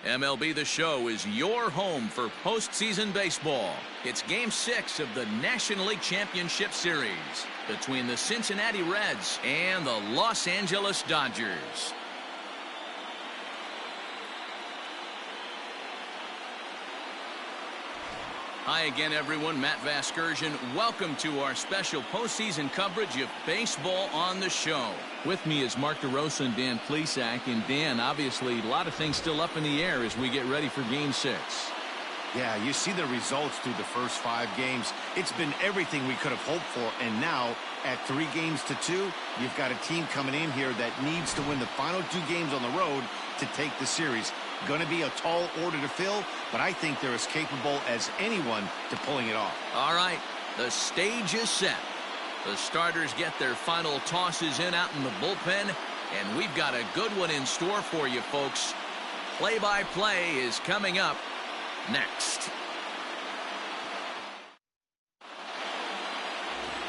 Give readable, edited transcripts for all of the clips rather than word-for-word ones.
MLB The Show is your home for postseason baseball. It's Game 6 of the National League Championship Series between the Cincinnati Reds and the Los Angeles Dodgers. Hi again, everyone. Matt Vasgersian. Welcome to our special postseason coverage of Baseball on the Show. With me is Mark DeRosa and Dan Plesac. And Dan, obviously, a lot of things still up in the air as we get ready for Game 6. Yeah, you see the results through the first 5 games. It's been everything we could have hoped for. And now, at 3-2, you've got a team coming in here that needs to win the final 2 games on the road to take the series. Going to be a tall order to fill, but I think they're as capable as anyone to pulling it off. All right, the stage is set. The starters get their final tosses in out in the bullpen, and we've got a good one in store for you, folks. Play-by-play is coming up next.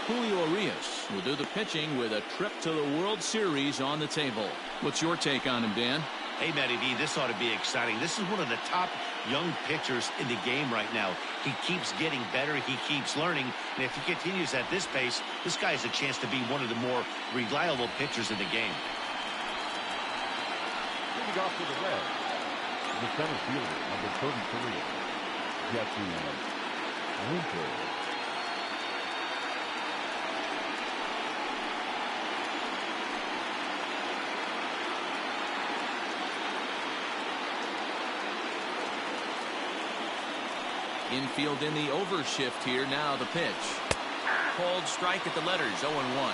Julio Urias will do the pitching with a trip to the World Series on the table. What's your take on him, Dan? Hey, Matty D, this ought to be exciting. This is one of the top young pitchers in the game right now. He keeps getting better. He keeps learning. And if he continues at this pace, this guy has a chance to be one of the more reliable pitchers in the game. Leading off for the Reds, the center fielder, number 33, Jesse Winter. Infield in the overshift here. Now the pitch. Called strike at the letters. 0-1.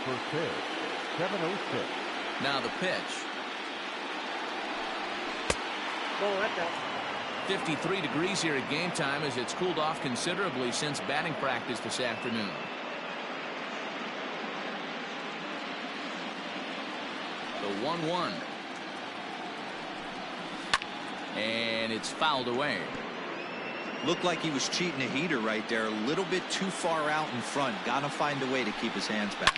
First pitch, 7-0-6. Now the pitch. 53 degrees here at game time as it's cooled off considerably since batting practice this afternoon. The 1-1. And it's fouled away. Looked like he was cheating a heater right there. A little bit too far out in front. Got to find a way to keep his hands back.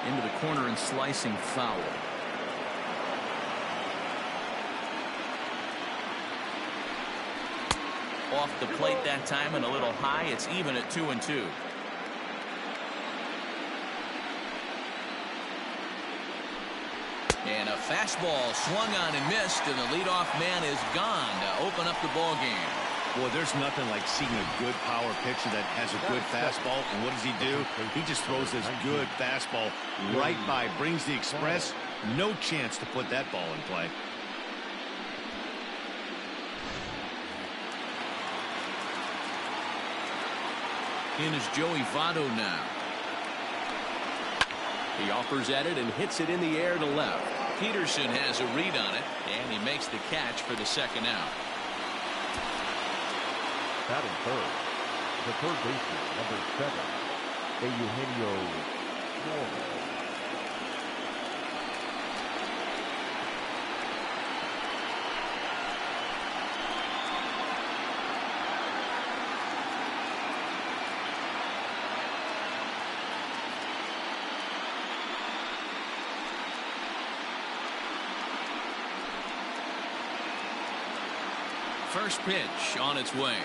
Into the corner and slicing foul. Off the plate that time and a little high. It's even at 2-2. And a fastball swung on and missed, and the leadoff man is gone to open up the ball game. Well, there's nothing like seeing a good power pitcher that has a good fastball. And what does he do? He just throws this good fastball right by, brings the express. No chance to put that ball in play. In is Joey Votto now. He offers at it and hits it in the air to left. Peterson has a read on it, and he makes the catch for the second out. Batting third, the third baseman, number 7, Eugenio Suarez. First pitch on its way.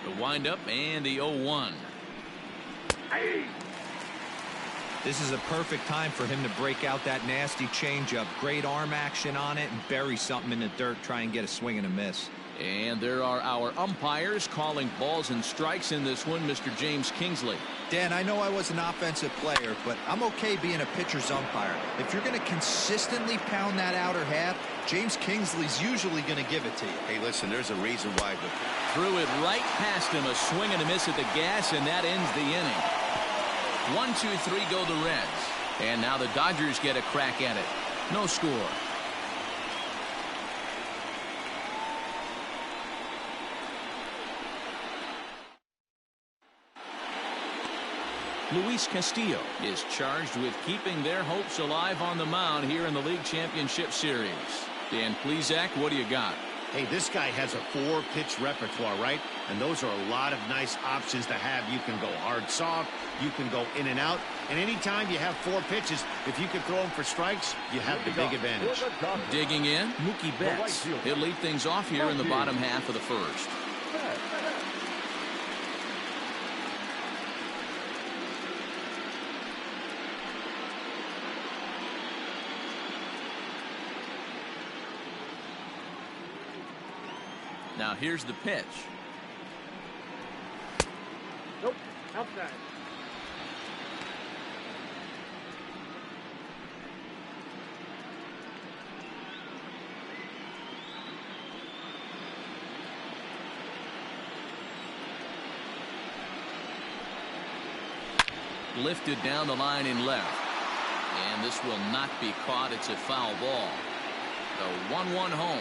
The windup and the 0-1. This is a perfect time for him to break out that nasty changeup. Great arm action on it and bury something in the dirt. Try and get a swing and a miss. And there are our umpires calling balls and strikes in this one. Mr. James Kingsley. Dan, I know I was an offensive player, but I'm okay being a pitcher's umpire. If you're going to consistently pound that outer half, James Kingsley's usually going to give it to you. Hey, listen, there's a reason why. But threw it right past him. A swing and a miss at the gas, and that ends the inning. 1-2-3 go the Reds. And now the Dodgers get a crack at it. No score. Luis Castillo is charged with keeping their hopes alive on the mound here in the League Championship Series. Dan Plesac, what do you got? Hey, this guy has a 4-pitch repertoire, right? And those are a lot of nice options to have. You can go hard, soft. You can go in and out. And anytime you have 4 pitches, if you can throw them for strikes, you have the big advantage. Digging in, Mookie Betts. He'll lead things off here in the bottom half of the first. Now here's the pitch. Nope, outside. Lifted down the line in left. And this will not be caught. It's a foul ball. The 1-1 home.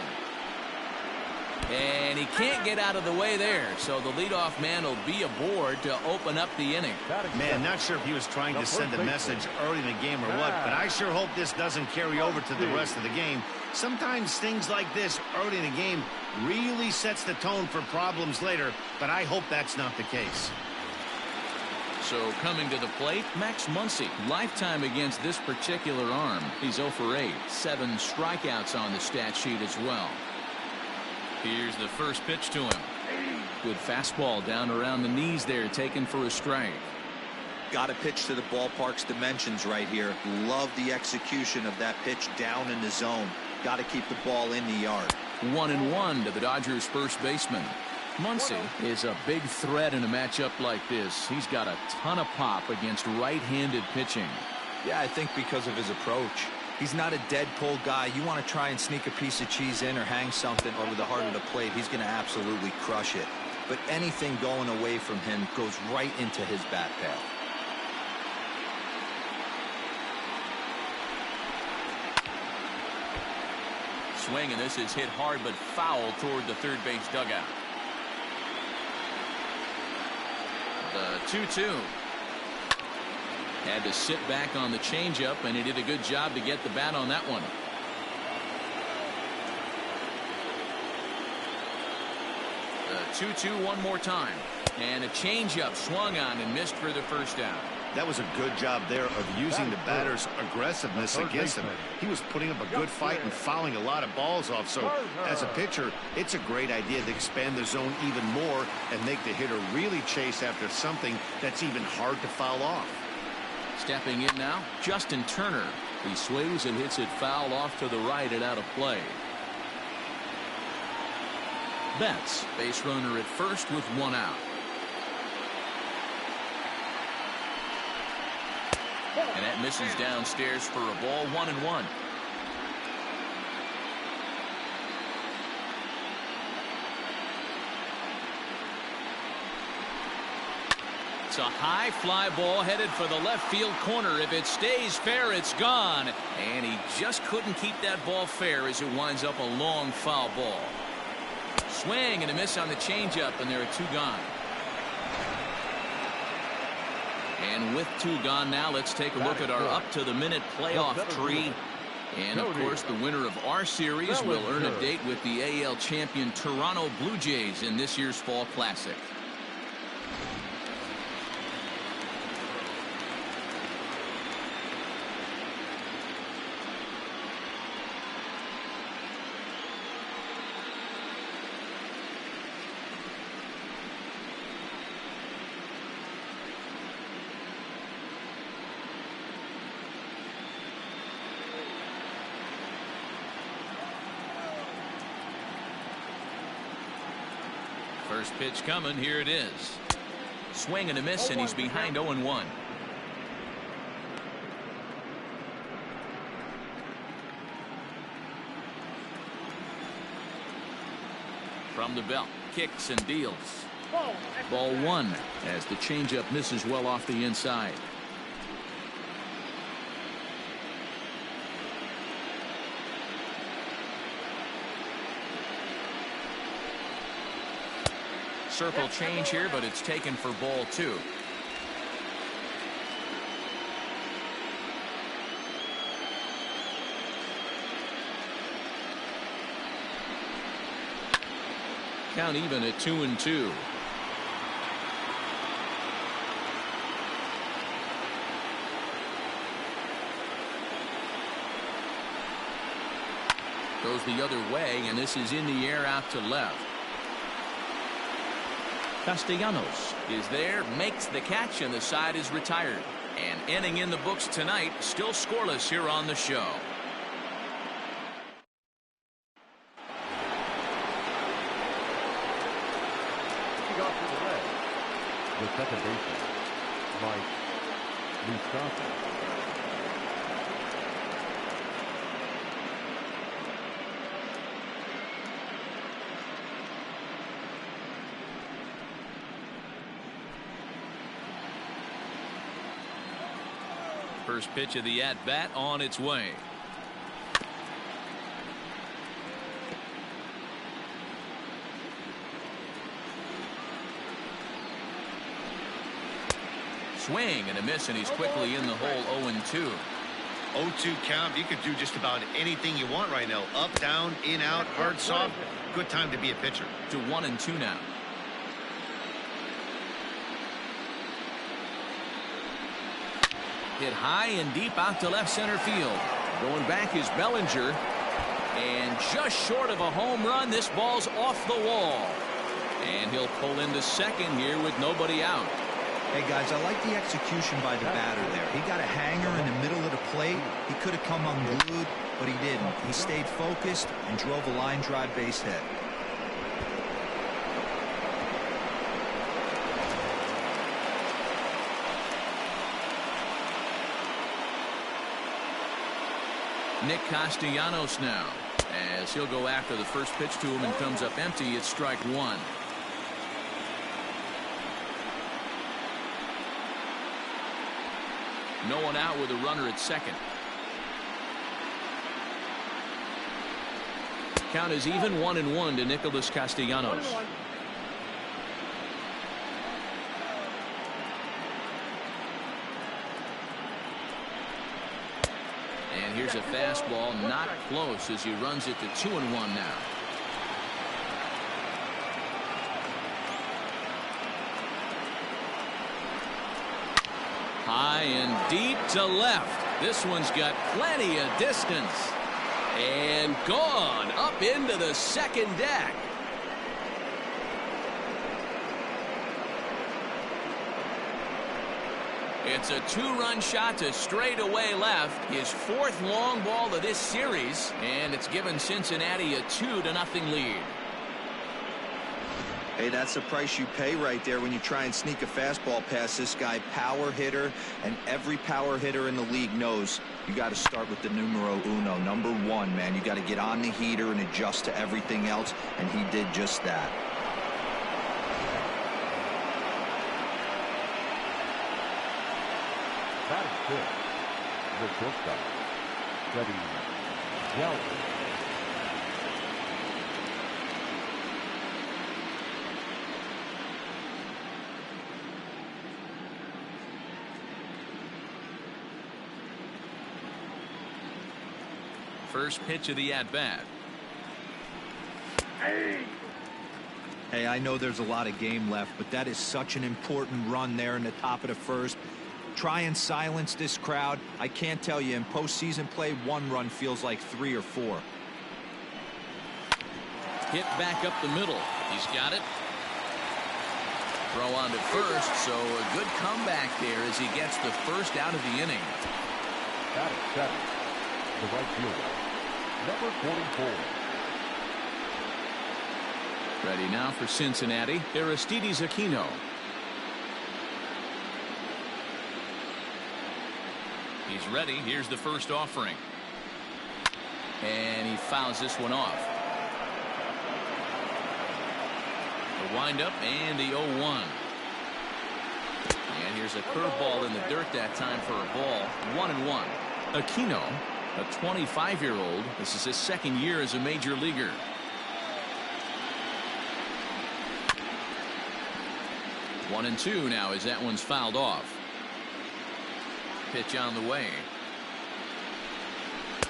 And he can't get out of the way there, so the leadoff man will be aboard to open up the inning. Man, not sure if he was trying to send a message early in the game or what, but I sure hope this doesn't carry over to the rest of the game. Sometimes things like this early in the game really sets the tone for problems later, but I hope that's not the case. So coming to the plate, Max Muncy. Lifetime against this particular arm. He's 0 for 8. 7 strikeouts on the stat sheet as well. Here's the first pitch to him. Good fastball down around the knees there, taken for a strike. Got to pitch to the ballpark's dimensions right here. Love the execution of that pitch down in the zone. Got to keep the ball in the yard. 1-1 to the Dodgers first baseman. Muncy is a big threat in a matchup like this. He's got a ton of pop against right-handed pitching. Yeah, I think because of his approach. He's not a dead pull guy. You want to try and sneak a piece of cheese in or hang something over the heart of the plate, he's going to absolutely crush it. But anything going away from him goes right into his bat path. Swing, and this is hit hard but foul toward the third base dugout. The 2-2. Had to sit back on the changeup, and he did a good job to get the bat on that one. The 2-2 one more time. And a changeup swung on and missed for the first out. That was a good job there of using the batter's aggressiveness against him. He was putting up a good fight and fouling a lot of balls off. So as a pitcher, it's a great idea to expand the zone even more and make the hitter really chase after something that's even hard to foul off. Stepping in now, Justin Turner. He swings and hits it foul off to the right and out of play. Betts, base runner at first with 1 out. And that misses downstairs for a ball. 1-1. It's a high fly ball headed for the left field corner. If it stays fair, it's gone. And he just couldn't keep that ball fair as it winds up a long foul ball. Swing and a miss on the changeup, and there are 2 gone. And with 2 gone now, let's take a look at our up-to-the-minute playoff tree. And, of course, the winner of our series will earn a date with the AL champion Toronto Blue Jays in this year's Fall Classic. First pitch coming. Here it is. Swing and a miss, and he's behind 0-1. From the belt, kicks and deals. Ball 1 as the changeup misses well off the inside. Circle change here, but it's taken for ball 2. Count even at 2-2. Goes the other way, and this is in the air out to left. Castellanos is there, makes the catch, and the side is retired. And inning in the books tonight, still scoreless here on the show. The second baseman, Mike Mustafa. First pitch of the at-bat on its way. Swing and a miss, and he's quickly in the hole. 0-2. 0-2 count. You could do just about anything you want right now. Up, down, in, out, hard, soft. Good time to be a pitcher. To 1-2 now. Hit high and deep out to left center field. Going back is Bellinger. And just short of a home run, this ball's off the wall. And he'll pull into second here with nobody out. Hey, guys, I like the execution by the batter there. He got a hanger in the middle of the plate. He could have come unglued, but he didn't. He stayed focused and drove a line drive base hit. Nick Castellanos now, as he'll go after the first pitch to him and comes up empty. It's strike one. No one out with a runner at second. Count is even 1-1 to Nicholas Castellanos. And here's a fastball, not close, as he runs it to 2-1 now. High and deep to left. This one's got plenty of distance. And gone up into the second deck. It's a two-run shot to straightaway left. His fourth long ball of this series. And it's given Cincinnati a 2-0 lead. Hey, that's the price you pay right there when you try and sneak a fastball past this guy. Power hitter, and every power hitter in the league knows you got to start with the numero uno, number one, man. You got to get on the heater and adjust to everything else, and he did just that. That is good. The shortstop, Freddie Galvin. First pitch of the at-bat. Hey, I know there's a lot of game left, but that is such an important run there in the top of the first. Try and silence this crowd. I can't tell you, in postseason play, one run feels like 3 or 4. Hit back up the middle. He's got it. Throw on to first, so a good comeback there as he gets the first out of the inning. That is 7. The right fielder, number 44. Ready now for Cincinnati, Aristides Aquino. He's ready. Here's the first offering. And he fouls this one off. The windup and the 0-1. And here's a curveball in the dirt that time for a ball. 1-1. Aquino, a 25-year-old. This is his second year as a major leaguer. One and two now as that one's fouled off. Pitch on the way.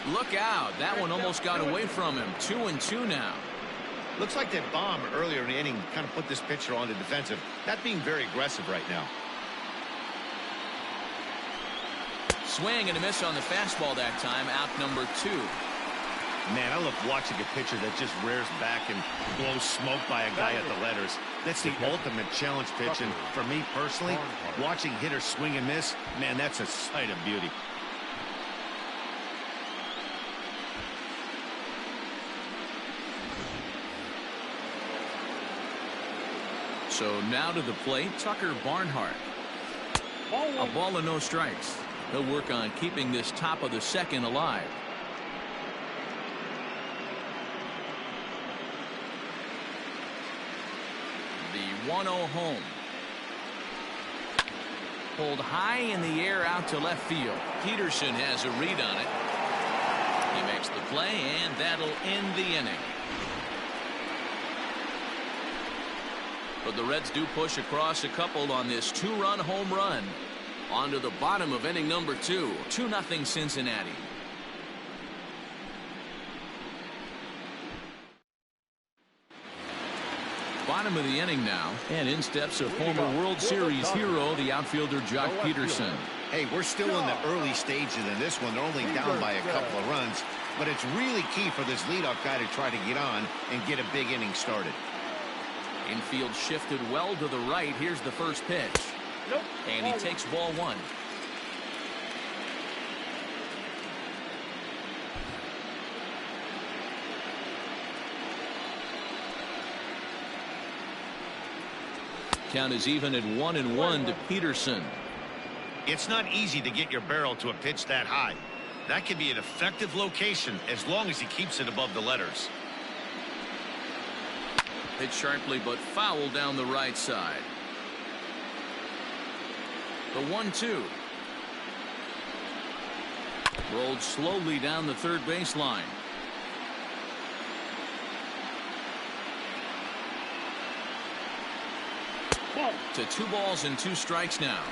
Look out. That one almost got away from him. 2-2 now. Looks like that bomb earlier in the inning kind of put this pitcher on the defensive. Not being very aggressive right now. Swing and a miss on the fastball that time. Out number 2. Man, I love watching a pitcher that just rears back and blows smoke by a guy at the letters. That's the ultimate challenge pitch. And for me personally, watching hitters swing and miss, man, that's a sight of beauty. So now to the plate, Tucker Barnhart. A ball and no strikes. He'll work on keeping this top of the second alive. The 1-0 home. Pulled high in the air out to left field. Peterson has a read on it. He makes the play, and that'll end the inning. But the Reds do push across a couple on this 2-run home run. On to the bottom of inning number 2. 2-0 Cincinnati. Bottom of the inning now, and in steps a former World Series hero, the outfielder Jock Peterson. Hey, we're still in the early stages in this one. They're only down by a couple of runs, but it's really key for this leadoff guy to try to get on and get a big inning started. Infield shifted well to the right. Here's the first pitch. And he takes ball 1. Count is even at 1-1 to Peterson. It's not easy to get your barrel to a pitch that high. That can be an effective location as long as he keeps it above the letters. Hit sharply but foul down the right side. The 1-2. Rolled slowly down the third baseline. To 2 balls and 2 strikes now.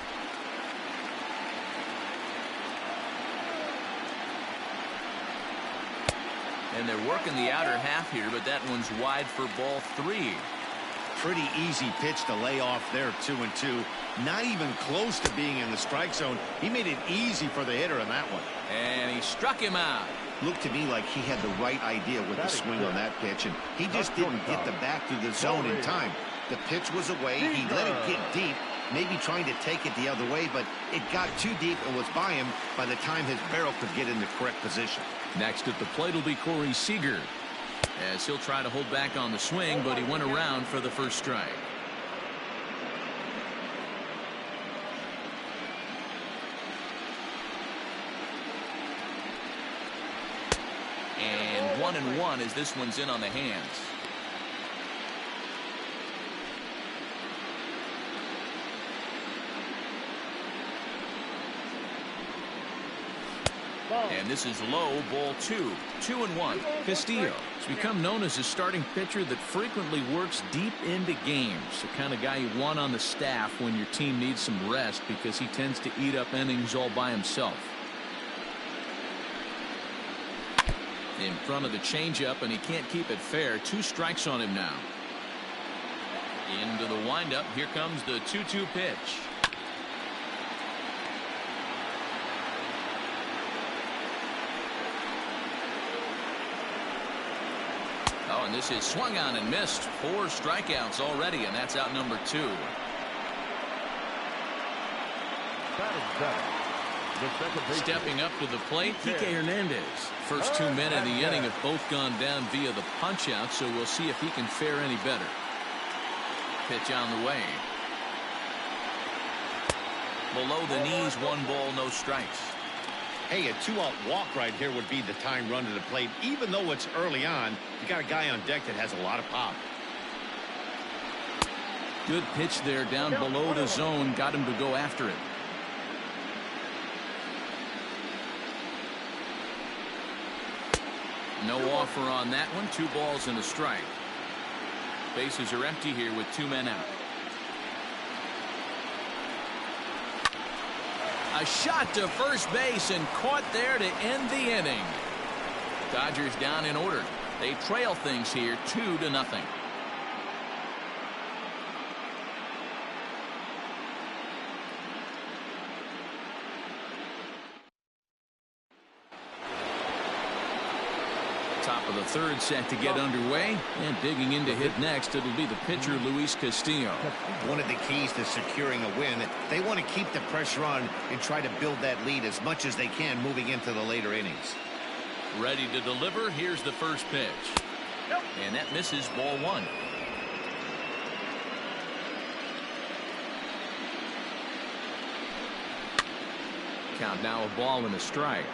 And they're working the outer half here, but that one's wide for ball 3. Pretty easy pitch to lay off there, 2-2. Not even close to being in the strike zone. He made it easy for the hitter in that one. And he struck him out. Looked to me like he had the right idea with the swing on that pitch, and he just didn't get the bat through the zone in time. The pitch was away. He let it get deep, maybe trying to take it the other way, but it got too deep and was by him by the time his barrel could get in the correct position. Next at the plate will be Corey Seager, as he'll try to hold back on the swing, but he went around for the first strike. And 1-1 as this one's in on the hands. And this is low, ball 2. 2-1. Castillo has become known as a starting pitcher that frequently works deep into games. The kind of guy you want on the staff when your team needs some rest, because he tends to eat up innings all by himself. In front of the changeup, and he can't keep it fair. 2 strikes on him now. Into the windup. Here comes the 2-2 pitch. Oh, and this is swung on and missed. 4 strikeouts already, and that's out number 2. Stepping up to the plate, Kike Hernandez. First 2 men in the inning have both gone down via the punch-out, so we'll see if he can fare any better. Pitch on the way. Below the knees, 1 ball, no strikes. Hey, a 2-out walk right here would be the time run to the plate. Even though it's early on, you got a guy on deck that has a lot of pop. Good pitch there down below the zone. Got him to go after it. No offer on that one. 2 balls and a strike. Bases are empty here with 2 men out. A shot to first base and caught there to end the inning. Dodgers down in order. They trail things here 2-0. Top of the third set to get underway, and digging in to hit next, it'll be the pitcher Luis Castillo. One of the keys to securing a win, they want to keep the pressure on and try to build that lead as much as they can moving into the later innings. Ready to deliver. Here's the first pitch, and that misses, ball one. Count now, a ball and a strike.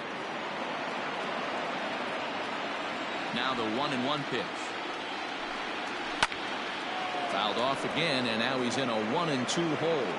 Now the 1-1 pitch. Fouled off again, and now he's in a 1-2 hole.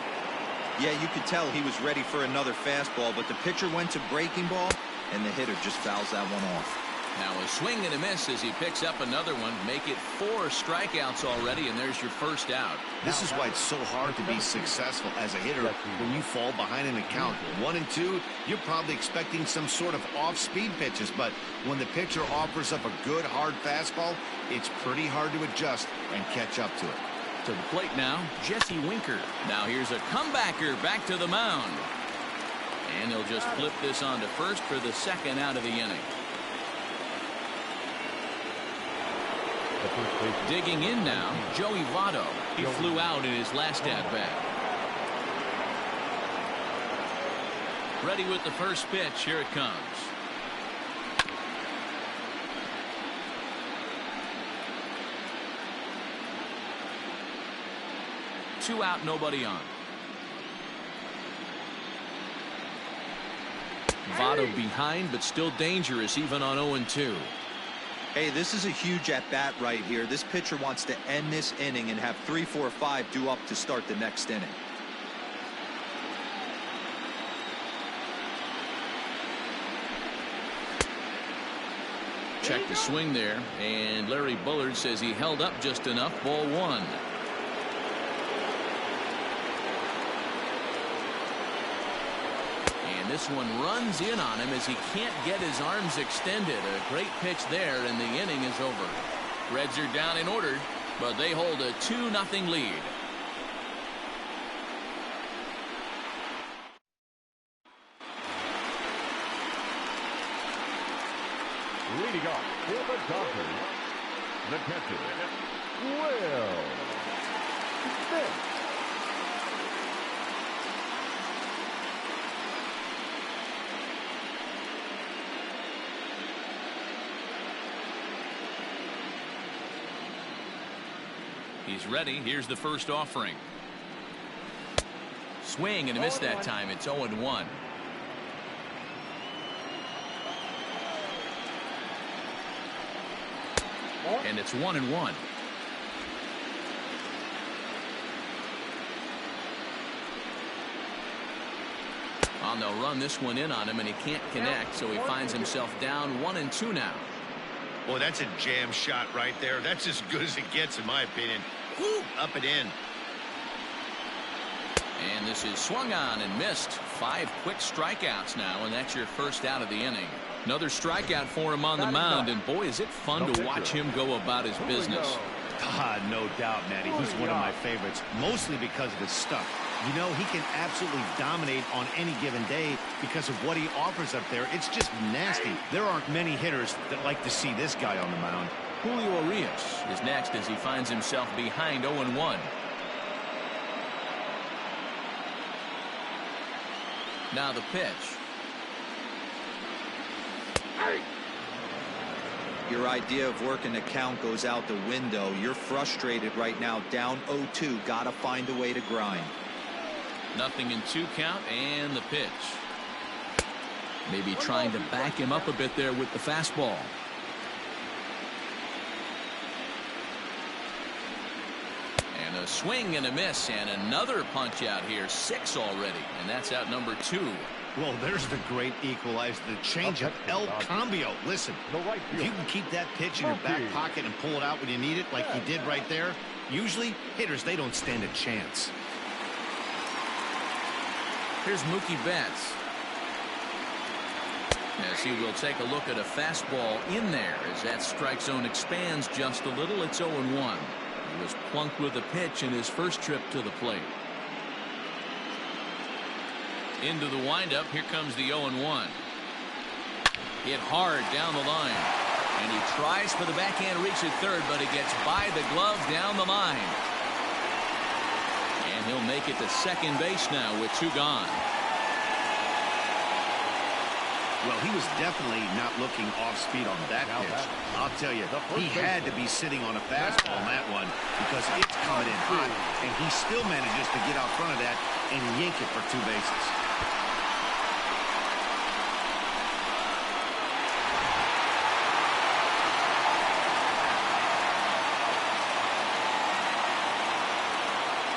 Yeah, you could tell he was ready for another fastball, but the pitcher went to breaking ball, and the hitter just fouls that one off. Now a swing and a miss as he picks up another one. Make it 4 strikeouts already, and there's your first out. This is why it's so hard to be successful as a hitter when you fall behind in a count. 1-2, you're probably expecting some sort of off-speed pitches, but when the pitcher offers up a good hard fastball, it's pretty hard to adjust and catch up to it. To the plate now, Jesse Winker. Now here's a comebacker back to the mound. And they'll just flip this on to first for the second out of the inning. Digging in now, Joey Votto. He flew out in his last at-bat. Ready with the first pitch. Here it comes. Two out, nobody on. Votto behind, but still dangerous even on 0-2. Hey, this is a huge at-bat right here. This pitcher wants to end this inning and have 3, 4, 5 due up to start the next inning. Check the swing there, and Larry Bullard says he held up just enough. Ball one. This one runs in on him as he can't get his arms extended. A great pitch there, and the inning is over. Reds are down in order, but they hold a 2-0 lead. Leading off for the Dodgers, the catcher, Will Smith. He's ready. Here's the first offering. Swing and a miss that time. It's 0-1. And it's 1-1. And they'll run this one in on him, and he can't connect, so he finds himself down 1-2 now. Boy, that's a jam shot right there. That's as good as it gets, in my opinion. Woo, up and in. And this is swung on and missed. 5 quick strikeouts now, and that's your first out of the inning. Another strikeout for him on the mound, and boy, is it fun to watch him go about his business. No doubt, Matty. He's one of my favorites, mostly because of his stuff. You know, he can absolutely dominate on any given day because of what he offers up there. It's just nasty. There aren't many hitters that like to see this guy on the mound. Julio Urias is next as he finds himself behind 0-1. Now the pitch. Your idea of working the count goes out the window. You're frustrated right now, down 0-2. Gotta find a way to grind. 0-2 count, and the pitch. Maybe trying to back him up a bit there with the fastball. And a swing and a miss, and another punch out here. 6 already, and that's out number 2. Well, there's the great equalizer, the changeup, El Cambio. Listen, if you can keep that pitch in your back pocket and pull it out when you need it, like he did right there, usually hitters, they don't stand a chance. Here's Mookie Betts. As he will take a look at a fastball in there as that strike zone expands just a little. It's 0-1. He was plunked with a pitch in his first trip to the plate. Into the windup. Here comes the 0-1. Hit hard down the line. And he tries for the backhand reach at third, but it gets by the glove down the line. And he'll make it to second base now with 2 gone. Well, he was definitely not looking off speed on that pitch. I'll tell you, he had to be sitting on a fastball on that one because it's coming in hot, and he still manages to get out front of that and yank it for 2 bases.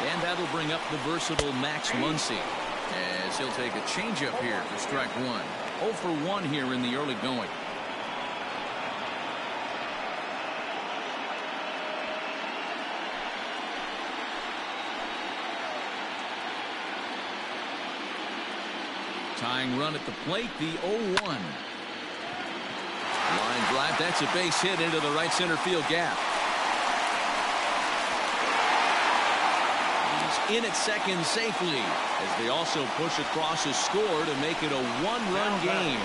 And that'll bring up the versatile Max Muncy as he'll take a changeup here for strike 1. 0 for 1 here in the early going. Tying run at the plate, the 0-1. Line drive, that's a base hit into the right center field gap. In at second safely as they also push across his score to make it a 1-run game.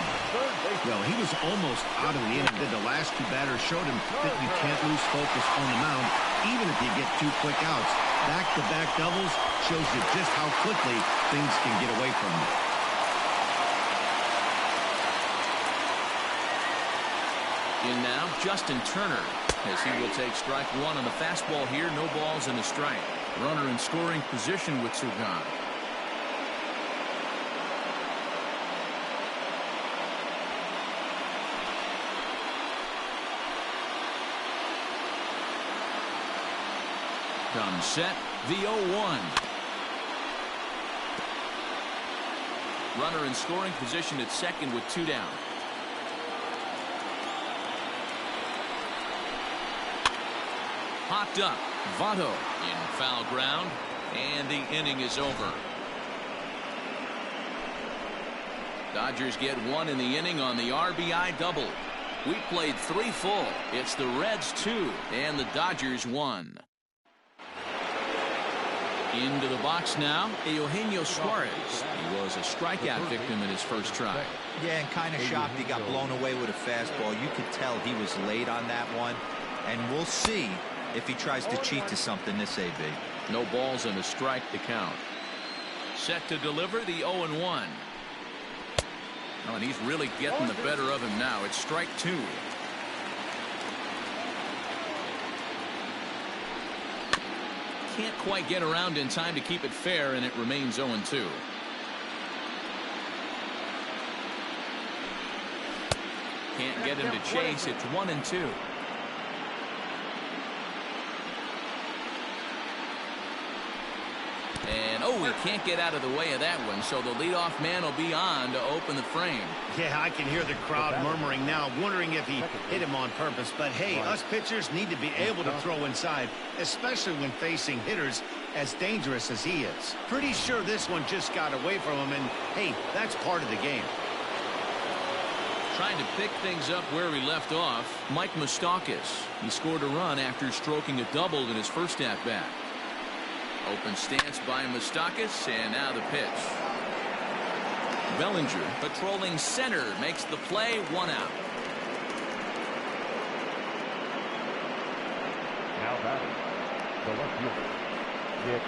Well, he was almost out of the inning. The last 2 batters showed him that you can't lose focus on the mound even if you get 2 quick outs. Back-to-back doubles shows you just how quickly things can get away from you. In now, Justin Turner as he will take strike 1 on the fastball here. No balls and a strike. Runner in scoring position with 2 gone. Comes set, the 0-1. Runner in scoring position at second with 2 down. Popped up. Votto in foul ground, and the inning is over. Dodgers get 1 in the inning on the RBI double. We played 3 full. It's the Reds 2 and the Dodgers 1. Into the box now, Eugenio Suarez. He was a strikeout victim in his first try. Yeah, and kind of shocked he got blown away with a fastball. You could tell he was late on that one, and we'll see if he tries to cheat to something this AB. No balls and a strike to count. Set to deliver the 0-1. Oh, and he's really getting the better of him now. It's strike 2. Can't quite get around in time to keep it fair, and it remains 0-2. Can't get him to chase. It's 1-2. And, oh, he can't get out of the way of that one, so the leadoff man will be on to open the frame. Yeah, I can hear the crowd murmuring now, wondering if he hit him on purpose. But, hey, us pitchers need to be able to throw inside, especially when facing hitters as dangerous as he is. Pretty sure this one just got away from him, and, hey, that's part of the game. Trying to pick things up where we left off, Mike Moustakas. He scored a run after stroking a double in his first at-bat. Open stance by Moustakas, and now the pitch. Bellinger patrolling center makes the play, 1 out. Now batting, the left fielder, Nick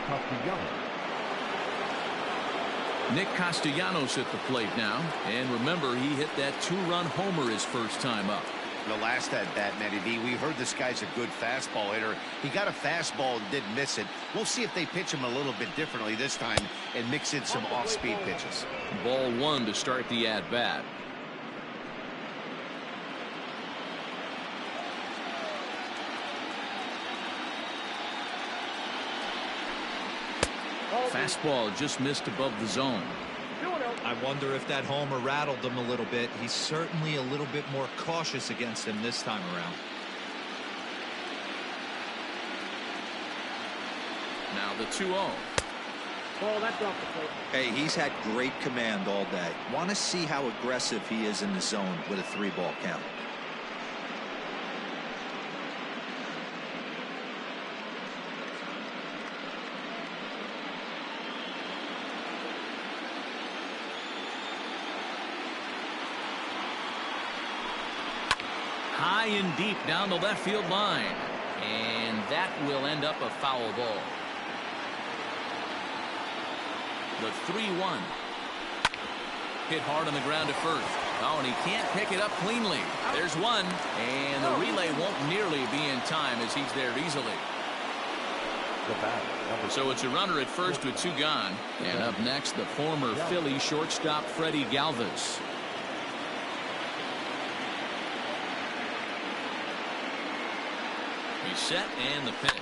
Castellanos. Nick Castellanos at the plate now, and remember he hit that 2-run homer his first time up. The last at-bat, Matty V, we heard this guy's a good fastball hitter. He got a fastball and didn't miss it. We'll see if they pitch him a little bit differently this time and mix in some off-speed pitches. Ball 1 to start the at-bat. Fastball just missed above the zone. I wonder if that homer rattled him a little bit. He's certainly a little bit more cautious against him this time around. Now the 2-0. Ball, that's off the plate. Hey, he's had great command all day. Want to see how aggressive he is in the zone with a 3-ball count. High and deep down the left field line. And that will end up a foul ball. The 3-1. Hit hard on the ground to first. Oh, and he can't pick it up cleanly. There's one. And the relay won't nearly be in time as he's there easily. So it's a runner at first with 2 gone. And up next, the former Philly shortstop Freddie Galvis. He's set and the pitch.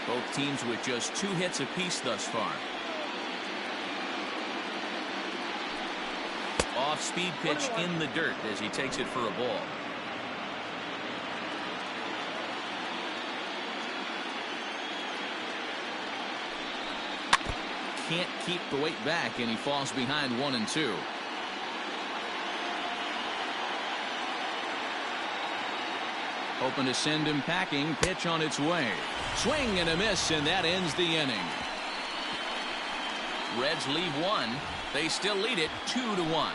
Both teams with just 2 hits apiece thus far. Off-speed pitch in the dirt as he takes it for a ball. Can't keep the weight back, and he falls behind 1-2. Hoping to send him packing. Pitch on its way. Swing and a miss, and that ends the inning. Reds leave 1. They still lead it 2-1.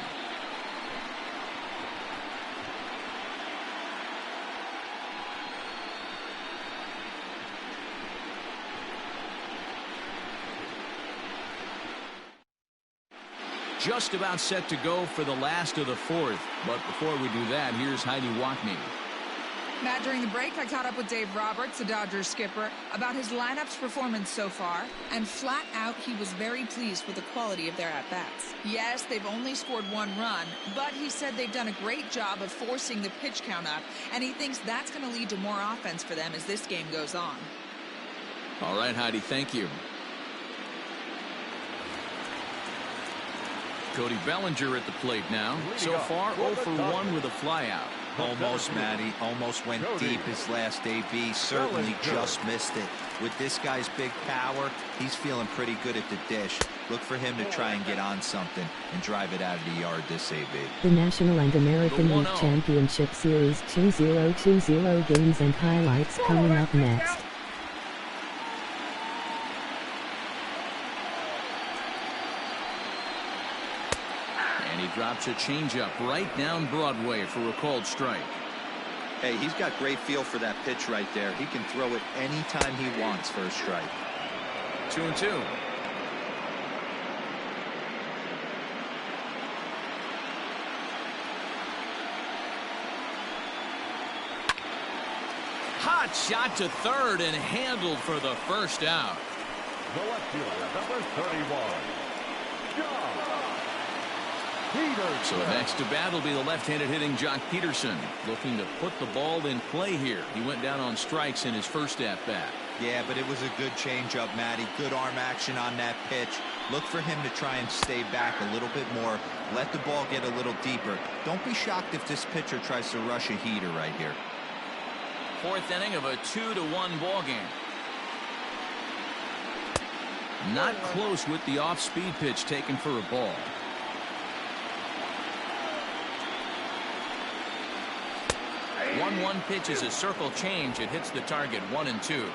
Just about set to go for the last of the 4th. But before we do that, here's Heidi Walkney. Matt, during the break, I caught up with Dave Roberts, the Dodgers skipper, about his lineup's performance so far, and flat out, he was very pleased with the quality of their at-bats. Yes, they've only scored 1 run, but he said they've done a great job of forcing the pitch count up, and he thinks that's going to lead to more offense for them as this game goes on. All right, Heidi, thank you. Cody Bellinger at the plate now. So far, 0 for 1 with a flyout. Almost, Matty. Almost went deep his last AB. Certainly just missed it. With this guy's big power, he's feeling pretty good at the dish. Look for him to try and get on something and drive it out of the yard this AB. The National and American League Championship Series 2020 games and highlights coming up next. And he drops a changeup right down Broadway for a called strike. Hey, he's got great feel for that pitch right there. He can throw it anytime he wants for a strike. 2-2. Hot shot to third and handled for the first out. The left fielder, number 31. So next to bat will be the left-handed hitting Jock Peterson, looking to put the ball in play here. He went down on strikes in his first at-bat. Yeah, but it was a good changeup, Matty. Good arm action on that pitch. Look for him to try and stay back a little bit more. Let the ball get a little deeper. Don't be shocked if this pitcher tries to rush a heater right here. 4th inning of a 2-1 ball game. Not close with the off-speed pitch taken for a ball. 1-1 pitch is a circle change. It hits the target 1-2.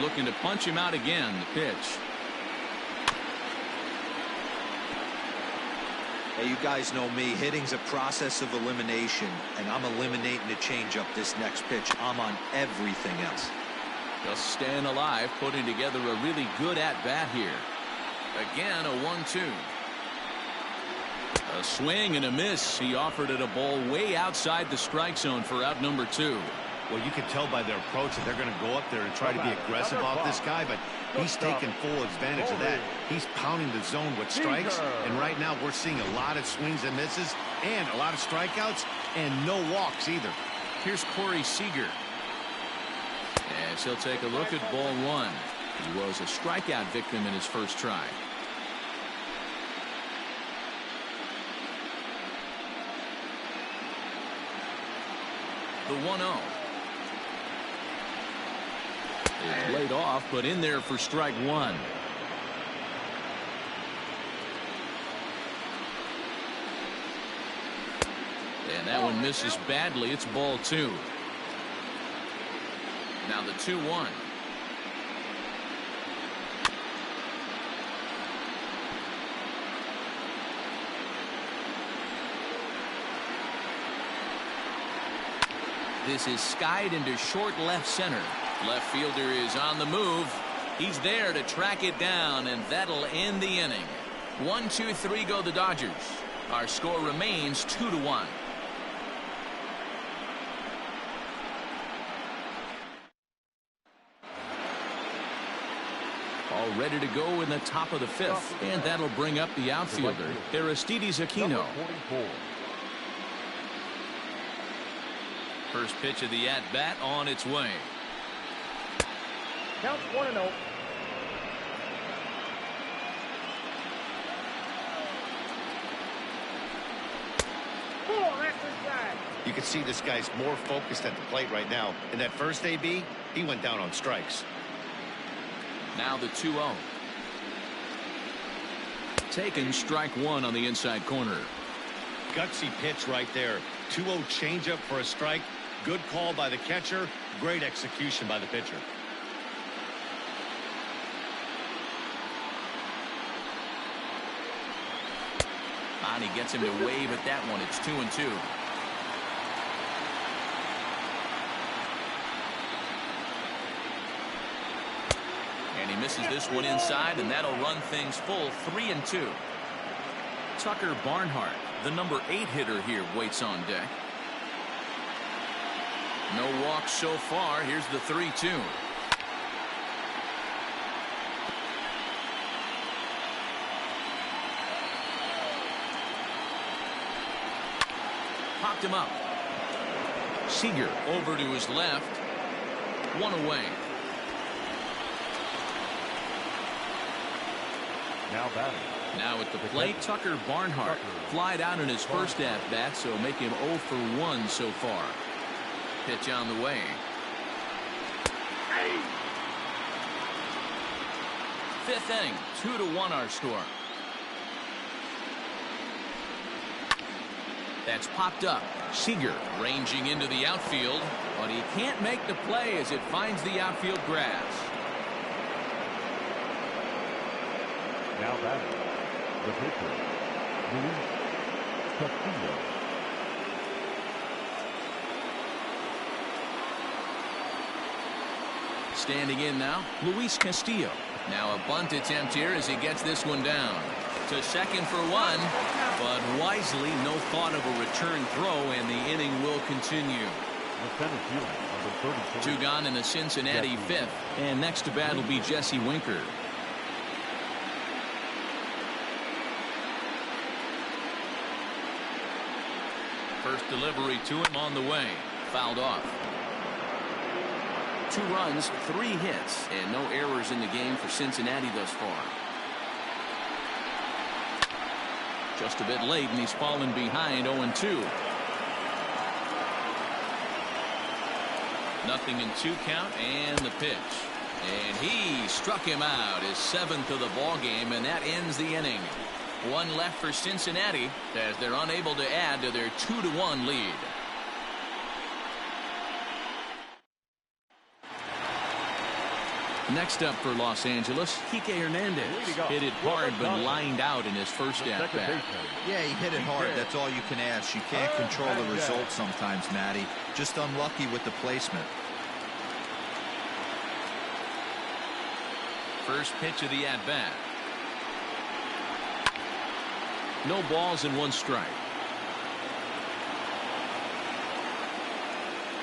Looking to punch him out again. The pitch. Hey, you guys know me. Hitting's a process of elimination, and I'm eliminating the changeup this next pitch. I'm on everything else. Just staying alive, putting together a really good at-bat here. Again, a 1-2. A swing and a miss. He offered it a ball way outside the strike zone for out number 2. Well, you can tell by their approach that they're going to go up there and try to be aggressive off this guy, but he's taking full advantage of that. He's pounding the zone with strikes, and right now we're seeing a lot of swings and misses and a lot of strikeouts and no walks either. Here's Corey Seager. As he'll take a look at ball 1. He was a strikeout victim in his first try. The 1-0. It's laid off, but in there for strike one. And that one misses badly. It's ball two. Now the 2-1. This is skied into short left center. Left fielder is on the move. He's there to track it down, and that'll end the inning. 1, 2, 3 go the Dodgers. Our score remains 2-1. All ready to go in the top of the fifth, and that'll bring up the outfielder, Aristides Aquino. First pitch of the at-bat on its way. Counts 1-0. You can see this guy's more focused at the plate right now. In that first AB, he went down on strikes. Now the 2-0. Taken strike one on the inside corner. Gutsy pitch right there. 2-0 changeup for a strike. Good call by the catcher. Great execution by the pitcher. And he gets him to wave at that one. It's 2-2. And he misses this one inside, and that'll run things full. 3-2. Tucker Barnhart, the number 8 hitter here, waits on deck. No walks so far. Here's the 3-2. Popped him up. Seager over to his left. One away. Now batting. Now at the plate, Tucker Barnhart. Flied out in his first at-bat, so make him 0 for 1 so far. Pitch on the way. Fifth inning, 2-1 our score. That's popped up. Seager ranging into the outfield, but he can't make the play as it finds the outfield grass. Now batting. The pitcher, Luis Castillo. Standing in now, Luis Castillo. Now a bunt attempt here as he gets this one down. To second for one, but wisely no thought of a return throw, and the inning will continue. The center fielder, number 33. 2 gone in the Cincinnati fifth, and next to bat will be Jesse Winker. First delivery to him on the way. Fouled off. 2 runs, 3 hits, and no errors in the game for Cincinnati thus far. Just a bit late, and he's fallen behind 0-2. Nothing in 2 count, and the pitch. And he struck him out, his 7th of the ball game, and that ends the inning. 1 left for Cincinnati as they're unable to add to their 2-1 lead. Next up for Los Angeles, Kike Hernandez. Hit it hard but lined out in his first at-bat. Yeah, he hit it hard. That's all you can ask. You can't control the result sometimes, Matty. Just unlucky with the placement. First pitch of the at-bat. No balls and 1 strike.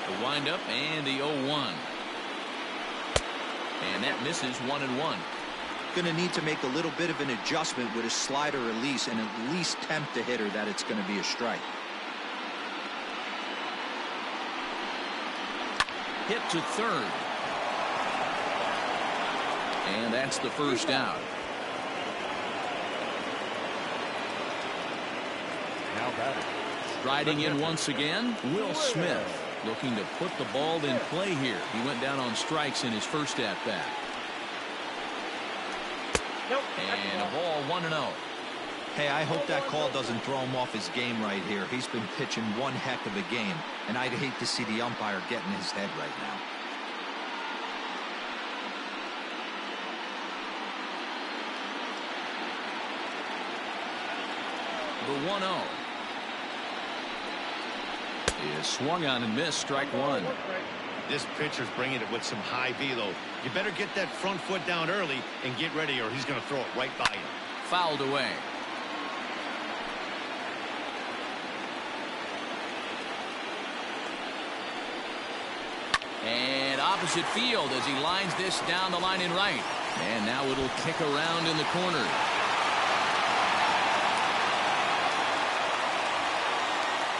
The windup and the 0-1. And that misses 1-1. Going to need to make a little bit of an adjustment with his slider release and at least tempt the hitter that it's going to be a strike. Hit to third. And that's the first out. Now batting. Striding in once again, Will Smith. Looking to put the ball in play here. He went down on strikes in his first at-bat. And a ball 1-0. Hey, I hope that call doesn't throw him off his game right here. He's been pitching one heck of a game, and I'd hate to see the umpire get in his head right now. The 1-0 is swung on and missed. Strike one. This pitcher's bringing it with some high velo. You better get that front foot down early and get ready, or he's going to throw it right by you. Fouled away. And opposite field as he lines this down the line in right. And now it'll kick around in the corner.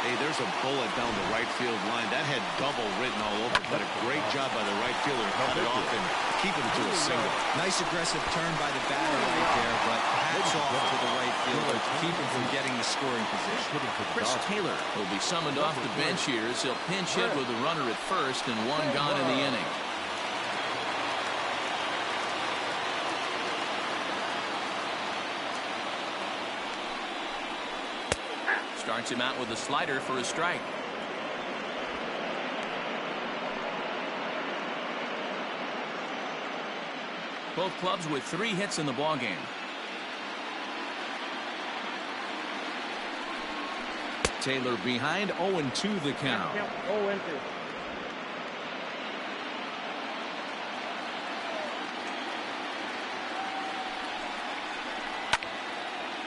Hey, there's a bullet down the right field line. That had double written all over, but a great job by the right fielder to cut it off and keep him to a single. Nice aggressive turn by the batter right there, but hats off to the right fielder to keep him from getting the scoring position. Chris Taylor will be summoned off the bench here as he'll pinch hit with a runner at first and one gone in the inning. Starts him out with a slider for a strike. Both clubs with 3 hits in the ballgame. Taylor behind, 0-2 the count. 0-2.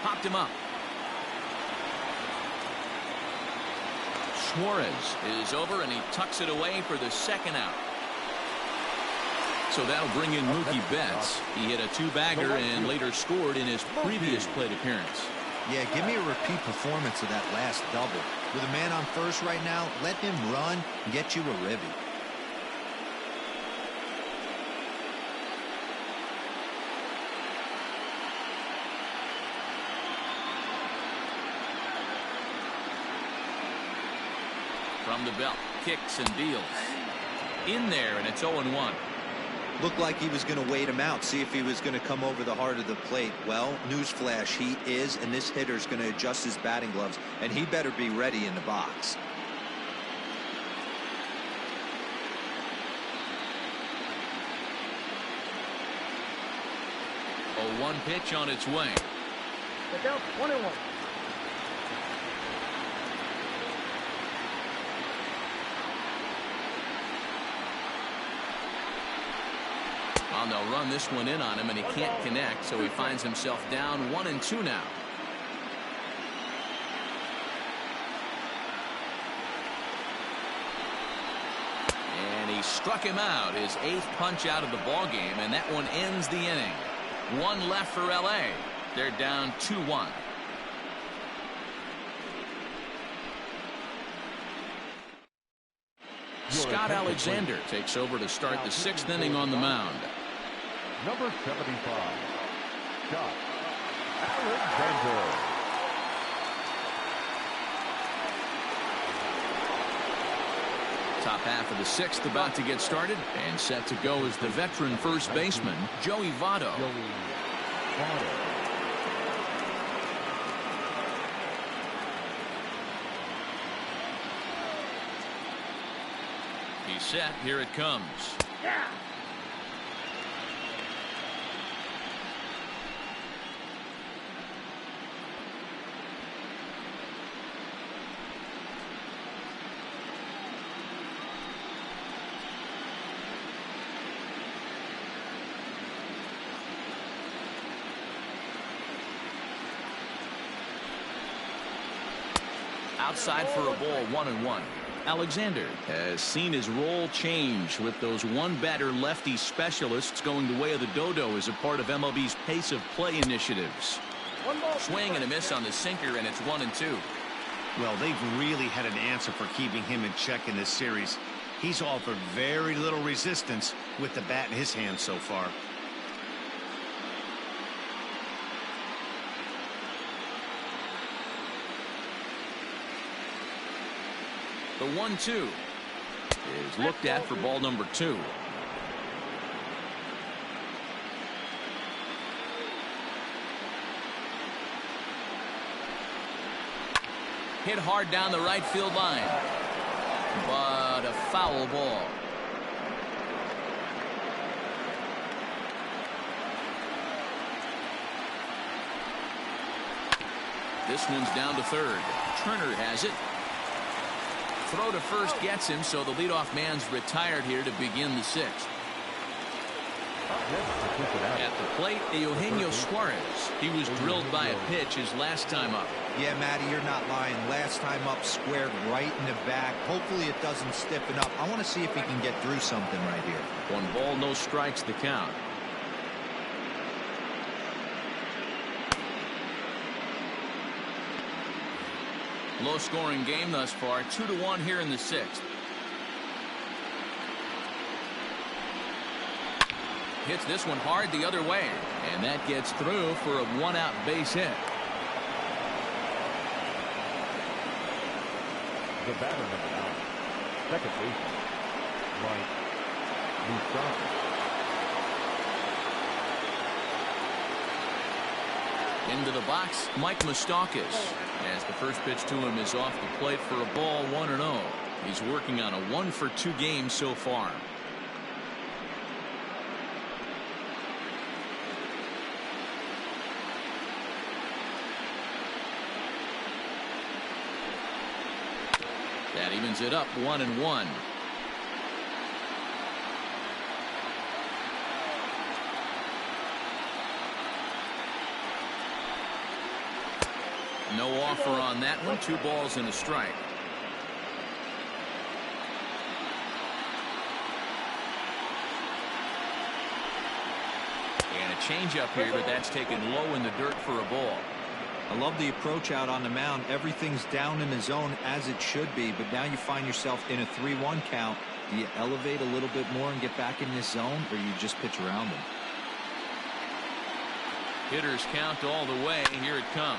Popped him up. Suarez is over and he tucks it away for the second out. So that'll bring in Mookie Betts. He hit a 2-bagger and later scored in his previous plate appearance. Yeah, give me a repeat performance of that last double. With a man on first right now, let him run and get you a ribby. From the belt, kicks and deals. In there, and it's 0-1. Looked like he was going to wait him out, see if he was going to come over the heart of the plate. Well, newsflash, he is, and this hitter's going to adjust his batting gloves, and he better be ready in the box. A 1 pitch on its way. Look out, 1-1. Well, they'll run this one in on him, and he can't connect, so he finds himself down 1-2 now. And he struck him out, his 8th punch out of the ball game, and that one ends the inning. 1 left for LA. They're down 2-1. Scott Alexander takes over to start the 6th inning on the mound. Number 75, Scott Alexander. Top half of the 6th about to get started, and set to go is the veteran first baseman, Joey Votto. He's set. Here it comes. Yeah. Outside for a ball, 1-1. Alexander has seen his role change with those one-batter lefty specialists going the way of the dodo as a part of MLB's pace of play initiatives. Swing and a miss on the sinker, and it's 1-2. Well, they've really had an answer for keeping him in check in this series. He's offered very little resistance with the bat in his hand so far. The 1-2. is looked at for ball number 2. Hit hard down the right field line, but a foul ball. This one's down to third. Turner has it. Throw to first gets him, so the leadoff man's retired here to begin the 6th. At the plate, Eugenio Suarez. He was drilled by a pitch his last time up. Yeah, Matty, you're not lying. Last time up, squared right in the back. Hopefully it doesn't stiffen up. I want to see if he can get through something right here. 1 ball, no strikes, the count. Low-scoring game thus far, 2-1 here in the 6th. Hits this one hard the other way, and that gets through for a 1-out base hit. The batter number 9, second baseman, Mike Moustakas. Into the box, Mike Moustakas, as the first pitch to him is off the plate for a ball, 1-0. He's working on a 1-for-2 game so far. That evens it up, 1-1. No offer on that one. 2 balls and a strike. And a changeup here, but that's taken low in the dirt for a ball. I love the approach out on the mound. Everything's down in the zone as it should be, but now you find yourself in a 3-1 count. Do you elevate a little bit more and get back in this zone, or you just pitch around them? Hitters count all the way. Here it comes.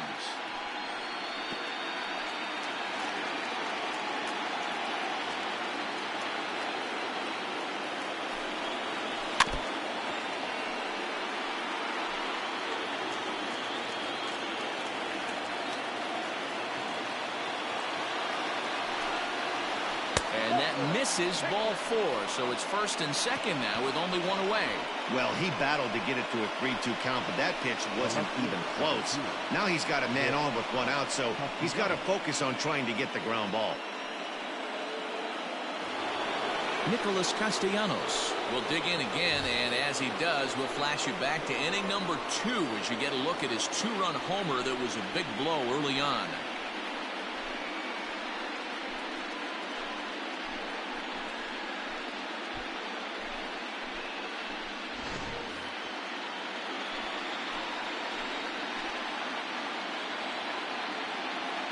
And that misses, ball 4. So it's first and second now with only 1 away. Well, he battled to get it to a 3-2 count, but that pitch wasn't even close. Now he's got a man on with 1 out, so he's got to focus on trying to get the ground ball. Nicholas Castellanos will dig in again, and as he does, we'll flash you back to inning number 2 as you get a look at his 2-run homer that was a big blow early on.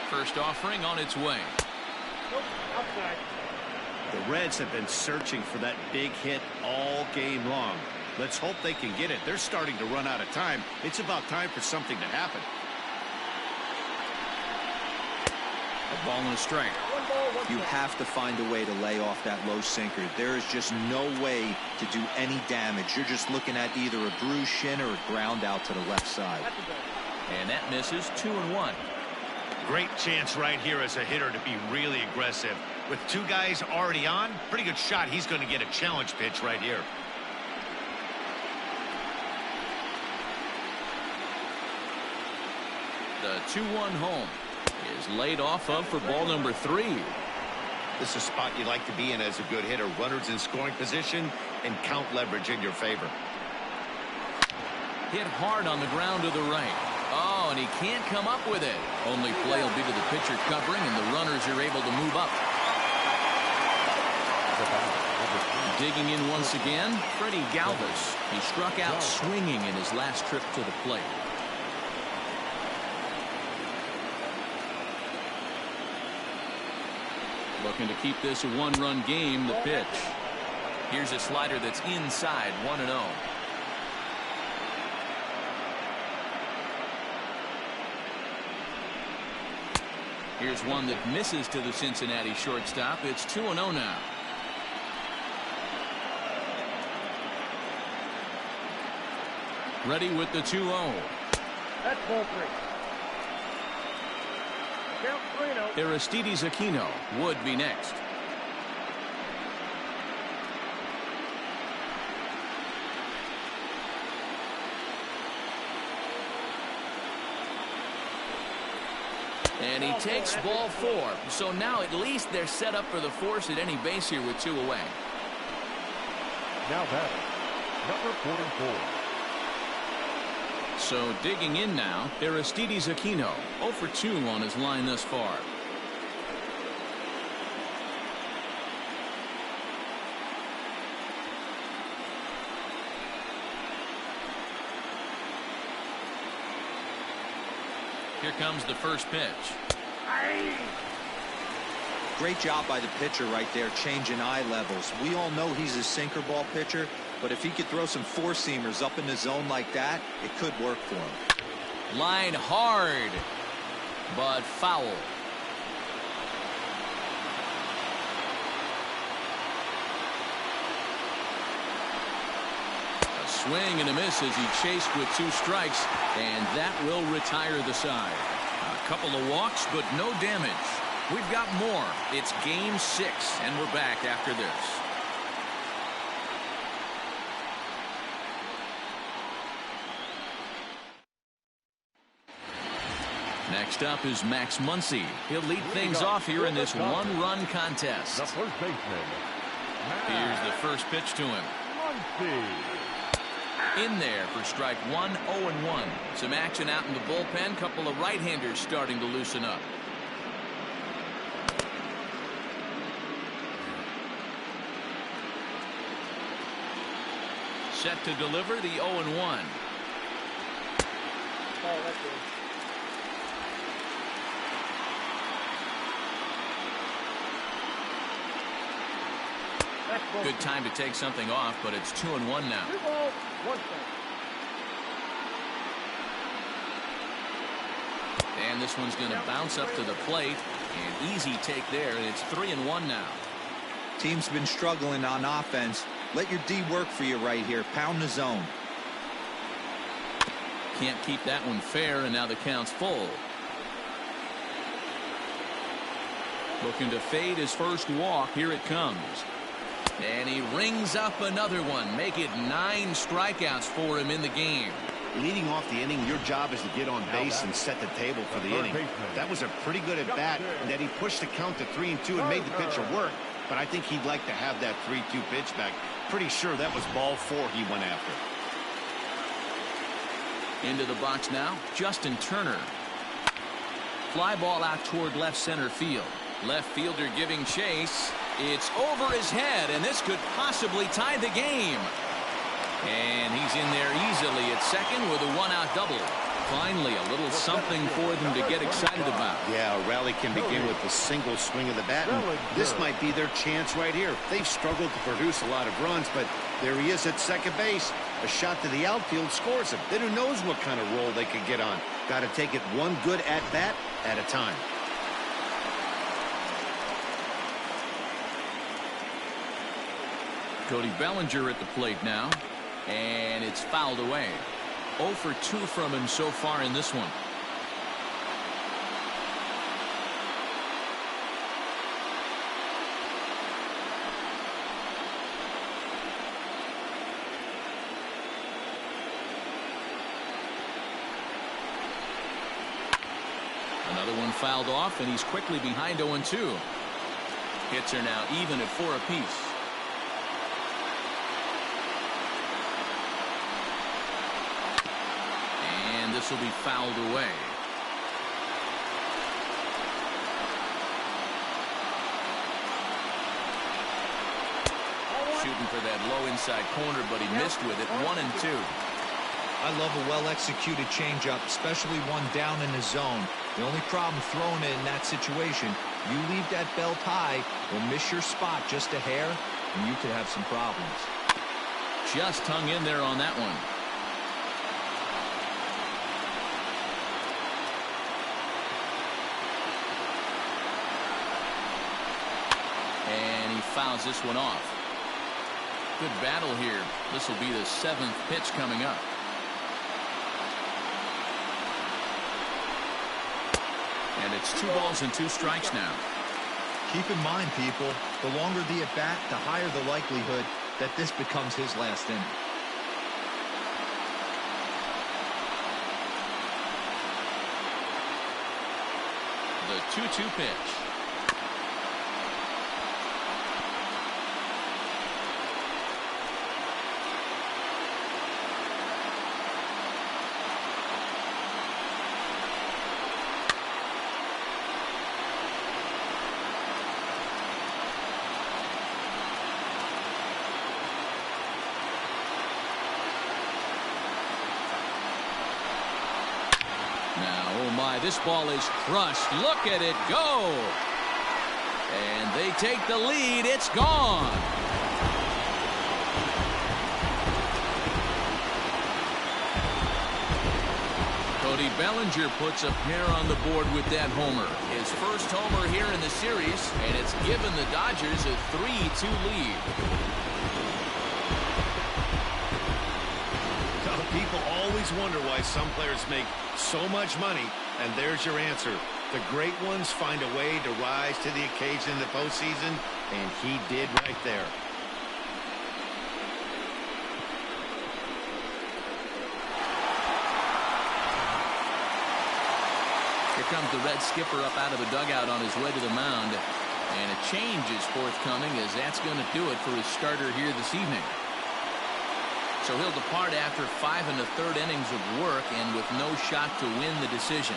First offering on its way. Nope, outside. The Reds have been searching for that big hit all game long. Let's hope they can get it. They're starting to run out of time. It's about time for something to happen. A ball and a strike. You have to find a way to lay off that low sinker. There is just no way to do any damage. You're just looking at either a bruised shin or a ground out to the left side. And that misses. 2-1. Great chance right here as a hitter to be really aggressive. With 2 guys already on, pretty good shot. He's going to get a challenge pitch right here. The 2-1 home is laid off of for ball number 3. This is a spot you like to be in as a good hitter. Runners in scoring position and count leverage in your favor. Hit hard on the ground to the right. Oh, and he can't come up with it. Only play will be to the pitcher covering, and the runners are able to move up. Digging in once again, Freddie Galvis. He struck out swinging in his last trip to the plate. Looking to keep this a 1-run game, the pitch. Here's a slider that's inside, 1-0. Here's one that misses to the Cincinnati shortstop. It's 2-0 now. Ready with the 2-0. That's ball 3. Count 3-0. Aristides Aquino would be next. And he takes ball 4. So now at least they're set up for the force at any base here with 2 away. Now batting, number 44. So digging in now, Aristides Aquino, 0 for 2 on his line thus far. Here comes the first pitch. Great job by the pitcher right there, changing eye levels. We all know he's a sinker ball pitcher, but if he could throw some four-seamers up in the zone like that, it could work for him. Line hard, but foul. A swing and a miss as he chased with 2 strikes, and that will retire the side. A couple of walks, but no damage. We've got more. It's game 6, and we're back after this. Next up is Max Muncy. He'll lead things off here in this one-run contest. The first baseman. Here's the first pitch to him. Muncy. In there for strike 1, 0-1. Some action out in the bullpen. Couple of right-handers starting to loosen up. Set to deliver the 0-1. Oh, that's good. Good time to take something off, but it's 2-1 now. 2 balls, 1 strike. And this one's going to bounce up to the plate. An easy take there, and it's 3-1 now. Team's been struggling on offense. Let your D work for you right here. Pound the zone. Can't keep that one fair, and now the count's full. Looking to fade his first walk. Here it comes. And he rings up another one. Make it 9 strikeouts for him in the game. Leading off the inning, your job is to get on base and set the table for the inning. That was a pretty good at bat, and that he pushed the count to 3-2 and made the pitcher work. But I think he'd like to have that 3-2 pitch back. Pretty sure that was ball 4 he went after. Into the box now, Justin Turner. Fly ball out toward left center field. Left fielder giving chase. It's over his head, and this could possibly tie the game. And he's in there easily at second with a 1-out double. Finally, a little something for them to get excited about. Yeah, a rally can begin with a single swing of the bat, and this might be their chance right here. They've struggled to produce a lot of runs, but there he is at second base. A shot to the outfield scores him. Then who knows what kind of roll they could get on. Got to take it one good at-bat at a time. Cody Bellinger at the plate now, and it's fouled away. 0 for 2 from him so far in this one. Another one fouled off, and he's quickly behind 0-2. Hits are now even at 4 apiece. This will be fouled away. Shooting for that low inside corner, but he missed with it. 1-2. I love a well-executed changeup, especially one down in the zone. The only problem throwing it in that situation, you leave that belt high or miss your spot just a hair, and you could have some problems. Just hung in there on that one. And he fouls this one off. Good battle here. This will be the 7th pitch coming up. And it's 2 balls and 2 strikes now. Keep in mind, people, the longer the at-bat, the higher the likelihood that this becomes his last inning. The 2-2 pitch. This ball is crushed. Look at it go. And they take the lead. It's gone. Cody Bellinger puts a pair on the board with that homer. His first homer here in the series, and it's given the Dodgers a 3-2 lead. People always wonder why some players make so much money, and there's your answer. The great ones find a way to rise to the occasion in the postseason, and he did right there. Here comes the Red skipper up out of the dugout on his way to the mound, and a change is forthcoming, as that's going to do it for his starter here this evening. So he'll depart after 5 1/3 innings of work and with no shot to win the decision.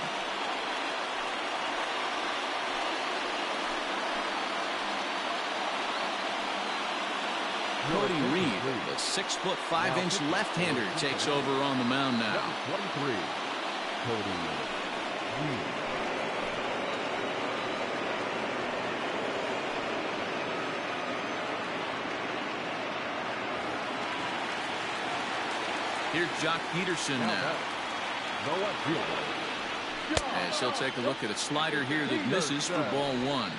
Cody Reed, the 6'5" left-hander, takes over on the mound now. 23, Cody Reed. Here's Jock Peterson now. As he'll take a look at a slider here that misses for ball 1.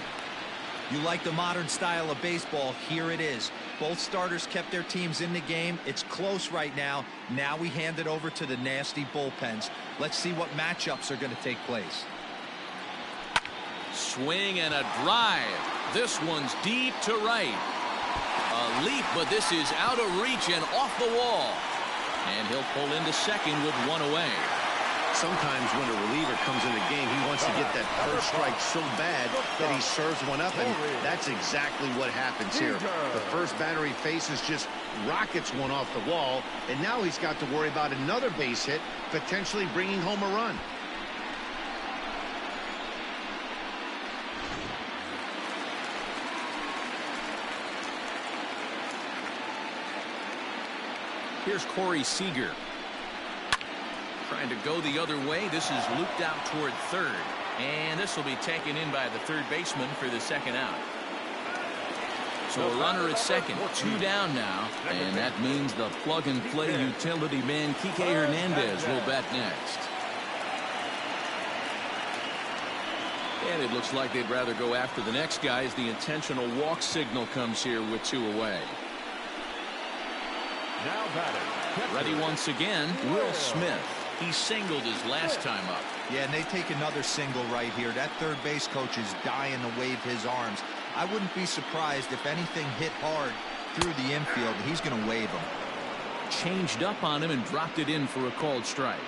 You like the modern style of baseball? Here it is. Both starters kept their teams in the game. It's close right now. Now we hand it over to the nasty bullpens. Let's see what matchups are going to take place. Swing and a drive. This one's deep to right. A leap, but this is out of reach and off the wall. And he'll pull into second with 1 away. Sometimes when a reliever comes in the game, he wants to get that first strike so bad that he serves one up, and that's exactly what happens here. The first batter he faces just rockets one off the wall, and now he's got to worry about another base hit, potentially bringing home a run. Here's Corey Seager. Trying to go the other way. This is looped out toward third. And this will be taken in by the third baseman for the second out. So a runner at second. 2 down now. And that means the plug-and-play utility man, Kike Hernandez, will bat next. And it looks like they'd rather go after the next guy as the intentional walk signal comes here with 2 away. Now batting. Ready once again, Will Smith. He singled his last time up. Yeah, and they take another single right here. That third base coach is dying to wave his arms. I wouldn't be surprised if anything hit hard through the infield. He's going to wave them. Changed up on him and dropped it in for a called strike.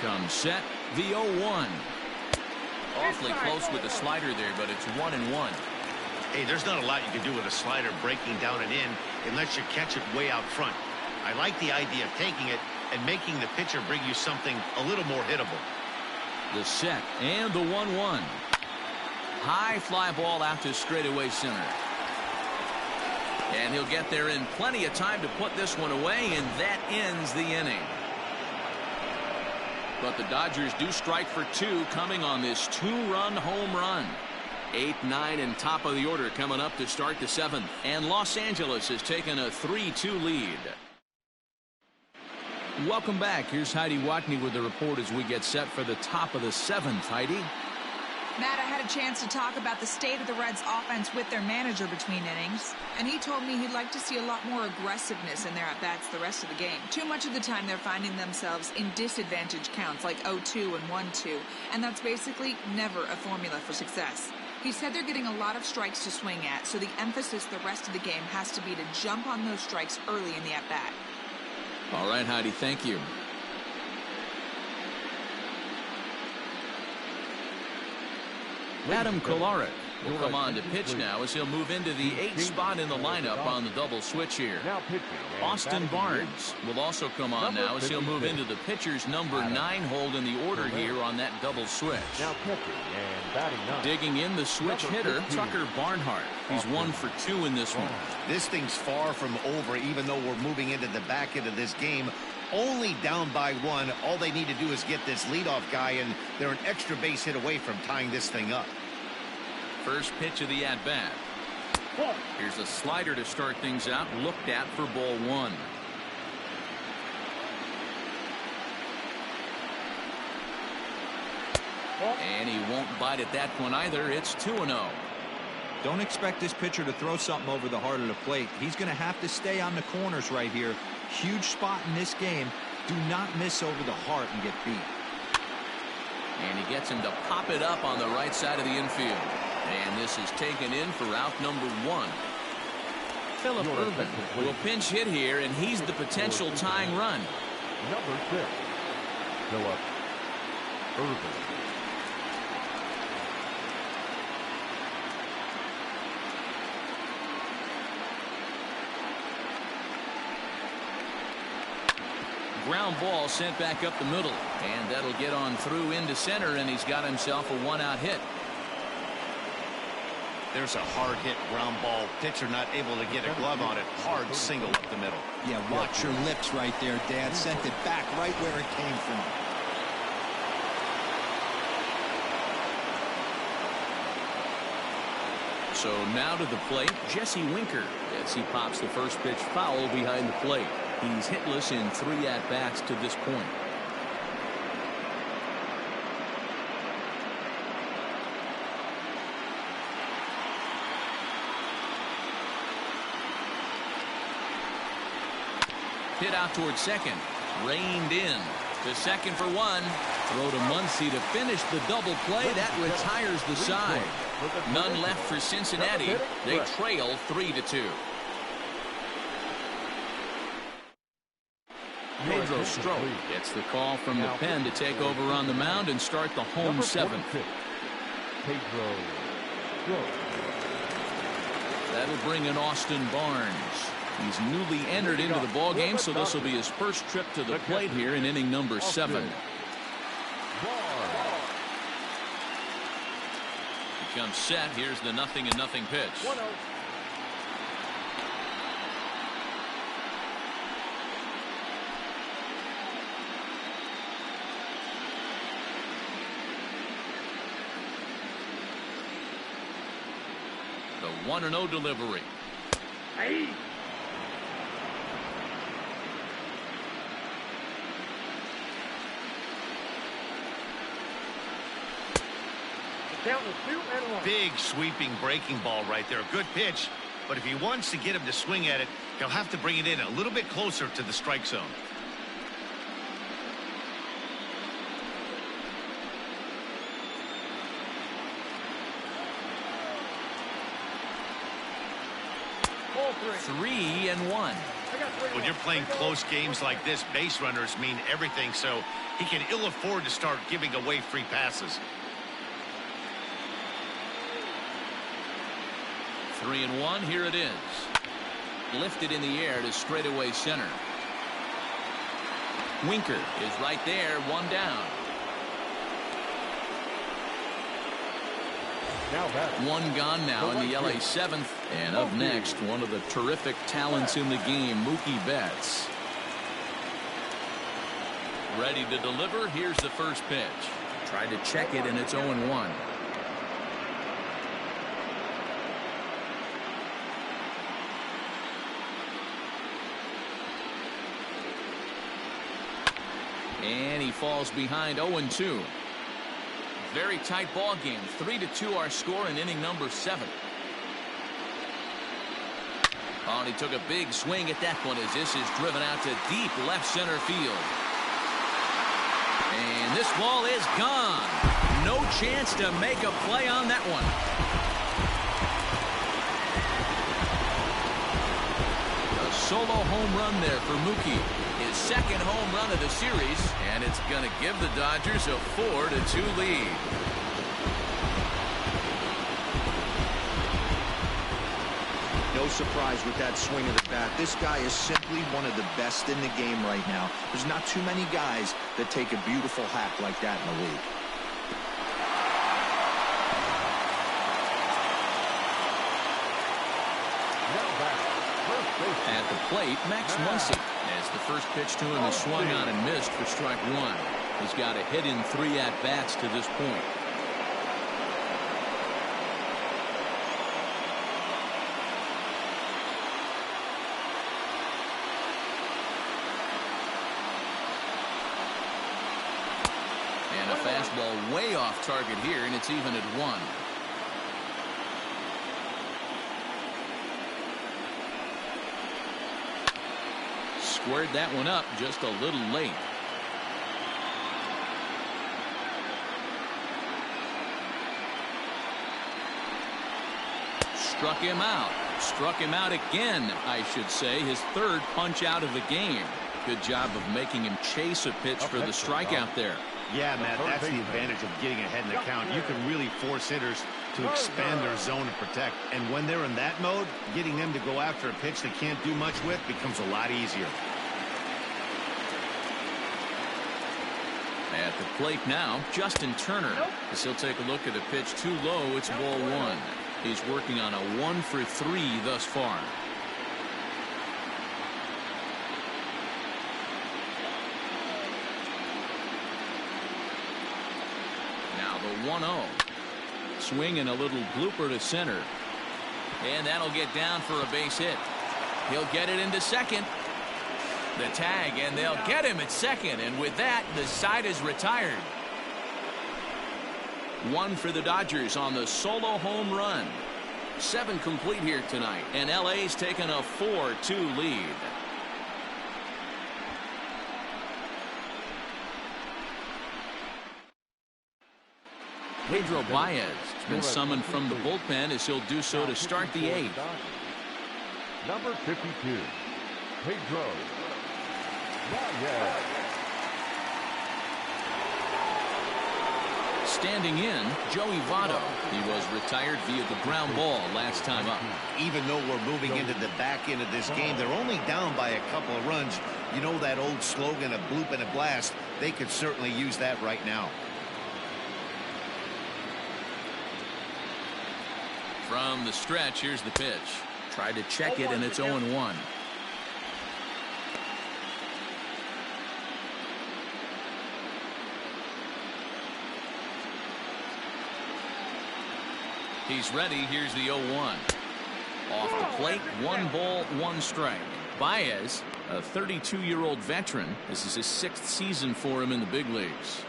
Comes set, the 0-1. Awfully close with the slider there, but it's 1-1. Hey, there's not a lot you can do with a slider breaking down and in unless you catch it way out front. I like the idea of taking it and making the pitcher bring you something a little more hittable. The set and the 1-1. High fly ball out to straightaway center. And he'll get there in plenty of time to put this one away, and that ends the inning. But the Dodgers do strike for 2 coming on this 2-run home run. 8, 9, and top of the order coming up to start the 7th. And Los Angeles has taken a 3-2 lead. Welcome back. Here's Heidi Watney with the report as we get set for the top of the 7th. Heidi? Matt, I had a chance to talk about the state of the Reds' offense with their manager between innings, and he told me he'd like to see a lot more aggressiveness in their at-bats the rest of the game. Too much of the time they're finding themselves in disadvantage counts like 0-2 and 1-2, and that's basically never a formula for success. He said they're getting a lot of strikes to swing at, so the emphasis the rest of the game has to be to jump on those strikes early in the at-bat. All right, Heidi, thank you. Adam Kolarek will come on to pitch now as he'll move into the 8th spot in the lineup on the double switch here. Austin Barnes will also come on now as he'll move into the pitcher's number 9 hold in the order here on that double switch. Digging in the switch hitter, Tucker Barnhart. He's 1 for 2 in this one. This thing's far from over, even though we're moving into the back end of this game. Only down by 1. All they need to do is get this leadoff guy, and they're an extra base hit away from tying this thing up. First pitch of the at-bat. Here's a slider to start things out, looked at for ball 1. And he won't bite at that one either. It's 2-0. Don't expect this pitcher to throw something over the heart of the plate. He's going to have to stay on the corners right here. Huge spot in this game. Do not miss over the heart and get beat. And he gets him to pop it up on the right side of the infield. And this is taken in for out number 1. Phillip Ervin will pinch hit here, and he's the potential tying run. Number 6, Phillip Ervin. Ground ball sent back up the middle, and that'll get on through into center, and he's got himself a 1-out hit. There's a hard hit ground ball. Pitcher not able to get a glove on it. Hard single up the middle. Yeah, watch your lips right there, Dad. Sent it back right where it came from. So now to the plate, Jesse Winker, as he pops the first pitch foul behind the plate. He's hitless in 3 at-bats to this point. Hit out towards second. Reined in. To second for 1. Throw to Muncy to finish the double play. That retires the side. None left for Cincinnati. They trail 3-2. Pedro Strop gets the call from the pen to take over on the mound and start the home 7th. Pedro Strop. That'll bring in Austin Barnes. He's newly entered into the ball game, so this will be his first trip to the plate here in inning number 7. He comes set. Here's the 0-0 pitch. 1-0. The 1-0 delivery. Hey. Count is 2-1. Big sweeping breaking ball right there. Good pitch. But if he wants to get him to swing at it, he'll have to bring it in a little bit closer to the strike zone. Ball 3-1. When you're playing close games like this, base runners mean everything, so he can ill afford to start giving away free passes. 3-1. Here it is. Lifted in the air to straightaway center. Winker is right there. 1 down. Now back. 1 gone now in the LA 7th. And up next, one of the terrific talents in the game, Mookie Betts. Ready to deliver. Here's the first pitch. Tried to check it, and it's 0-1. And he falls behind 0-2. Very tight ball game. 3-2 our score in inning number 7. Oh, and he took a big swing at that one as this is driven out to deep left center field. And this ball is gone. No chance to make a play on that one. A solo home run there for Mookie. His second home run of the series, and it's going to give the Dodgers a 4-2 lead. No surprise with that swing of the bat. This guy is simply one of the best in the game right now. There's not too many guys that take a beautiful hack like that in the league. At the plate, Max Muncy, as the first pitch to him is swung on and missed for strike 1. He's got a hit in 3 at-bats to this point. And a fastball way off target here, and it's even at 1. Squared that one up just a little late. Struck him out. Struck him out again, I should say. His third punch out of the game. Good job of making him chase a pitch for the strikeout there. Yeah, Matt, that's the advantage of getting ahead in the count. You can really force hitters to expand their zone and protect. And when they're in that mode, getting them to go after a pitch they can't do much with becomes a lot easier. At the plate now, Justin Turner. As he'll take a look at a pitch too low, it's ball 1. He's working on a 1-for-3 thus far. Now the 1-0. Swing and a little blooper to center. And that'll get down for a base hit. He'll get it into second. The tag, and they'll get him at second, and with that, the side is retired. 1 for the Dodgers on the solo home run. 7 complete here tonight, and LA's taken a 4-2 lead. Pedro Baez has been summoned from the bullpen as he'll do so to start the 8th. Number 52, Pedro Baez. Standing in, Joey Votto. He was retired via the ground ball last time up. Even though we're moving into the back end of this game, they're only down by a couple of runs. You know that old slogan, a bloop and a blast? They could certainly use that right now. From the stretch, here's the pitch. Tried to check it, and it's 0-1. He's ready. Here's the 0-1. Off the plate, 1 ball, 1 strike. Baez, a 32-year-old veteran. This is his 6th season for him in the big leagues.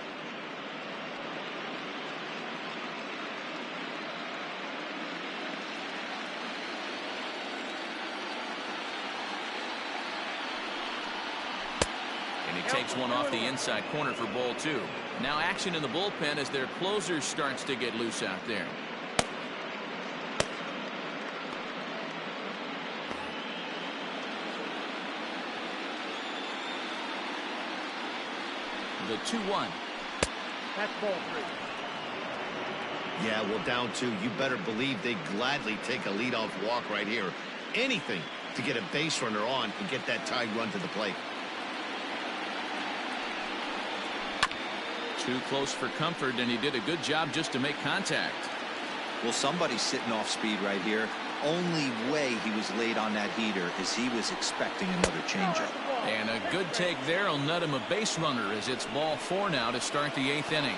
And he takes one off the inside corner for ball 2. Now action in the bullpen as their closer starts to get loose out there. The 2-1. That's ball 3. Yeah, well, down 2. You better believe they gladly take a leadoff walk right here. Anything to get a base runner on and get that tied run to the plate. Too close for comfort, and he did a good job just to make contact. Well, somebody's sitting off speed right here. Only way he was late on that heater is he was expecting another changeup. And a good take there will nut him a base runner as it's ball 4 now to start the 8th inning.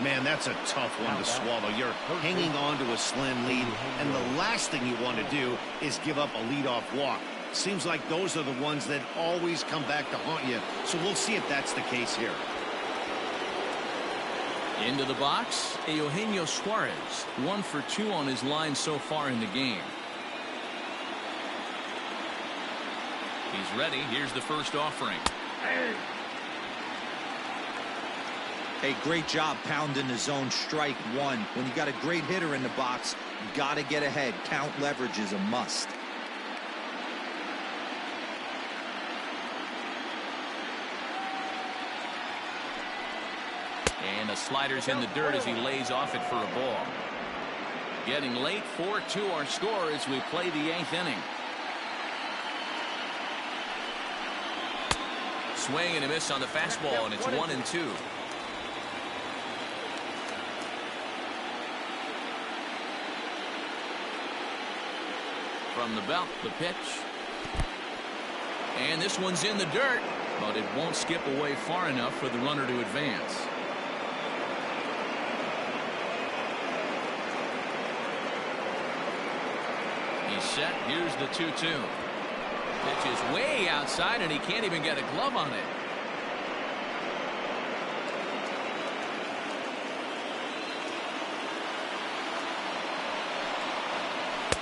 Man, that's a tough one to swallow. You're hanging on to a slim lead, and the last thing you want to do is give up a leadoff walk. Seems like those are the ones that always come back to haunt you, so we'll see if that's the case here. Into the box, Eugenio Suarez, 1 for 2 on his line so far in the game. He's ready. Here's the first offering. Hey, great job pounding the zone. Strike one. When you got a great hitter in the box, you got to get ahead. Count leverage is a must. And the slider's in the dirt as he lays off it for a ball. Getting late, 4-2 our score as we play the 8th inning. Swing and a miss on the fastball, and it's 1-2. From the belt, the pitch. And this one's in the dirt, but it won't skip away far enough for the runner to advance. He's set. Here's the 2-2. Pitch is way outside, and he can't even get a glove on it.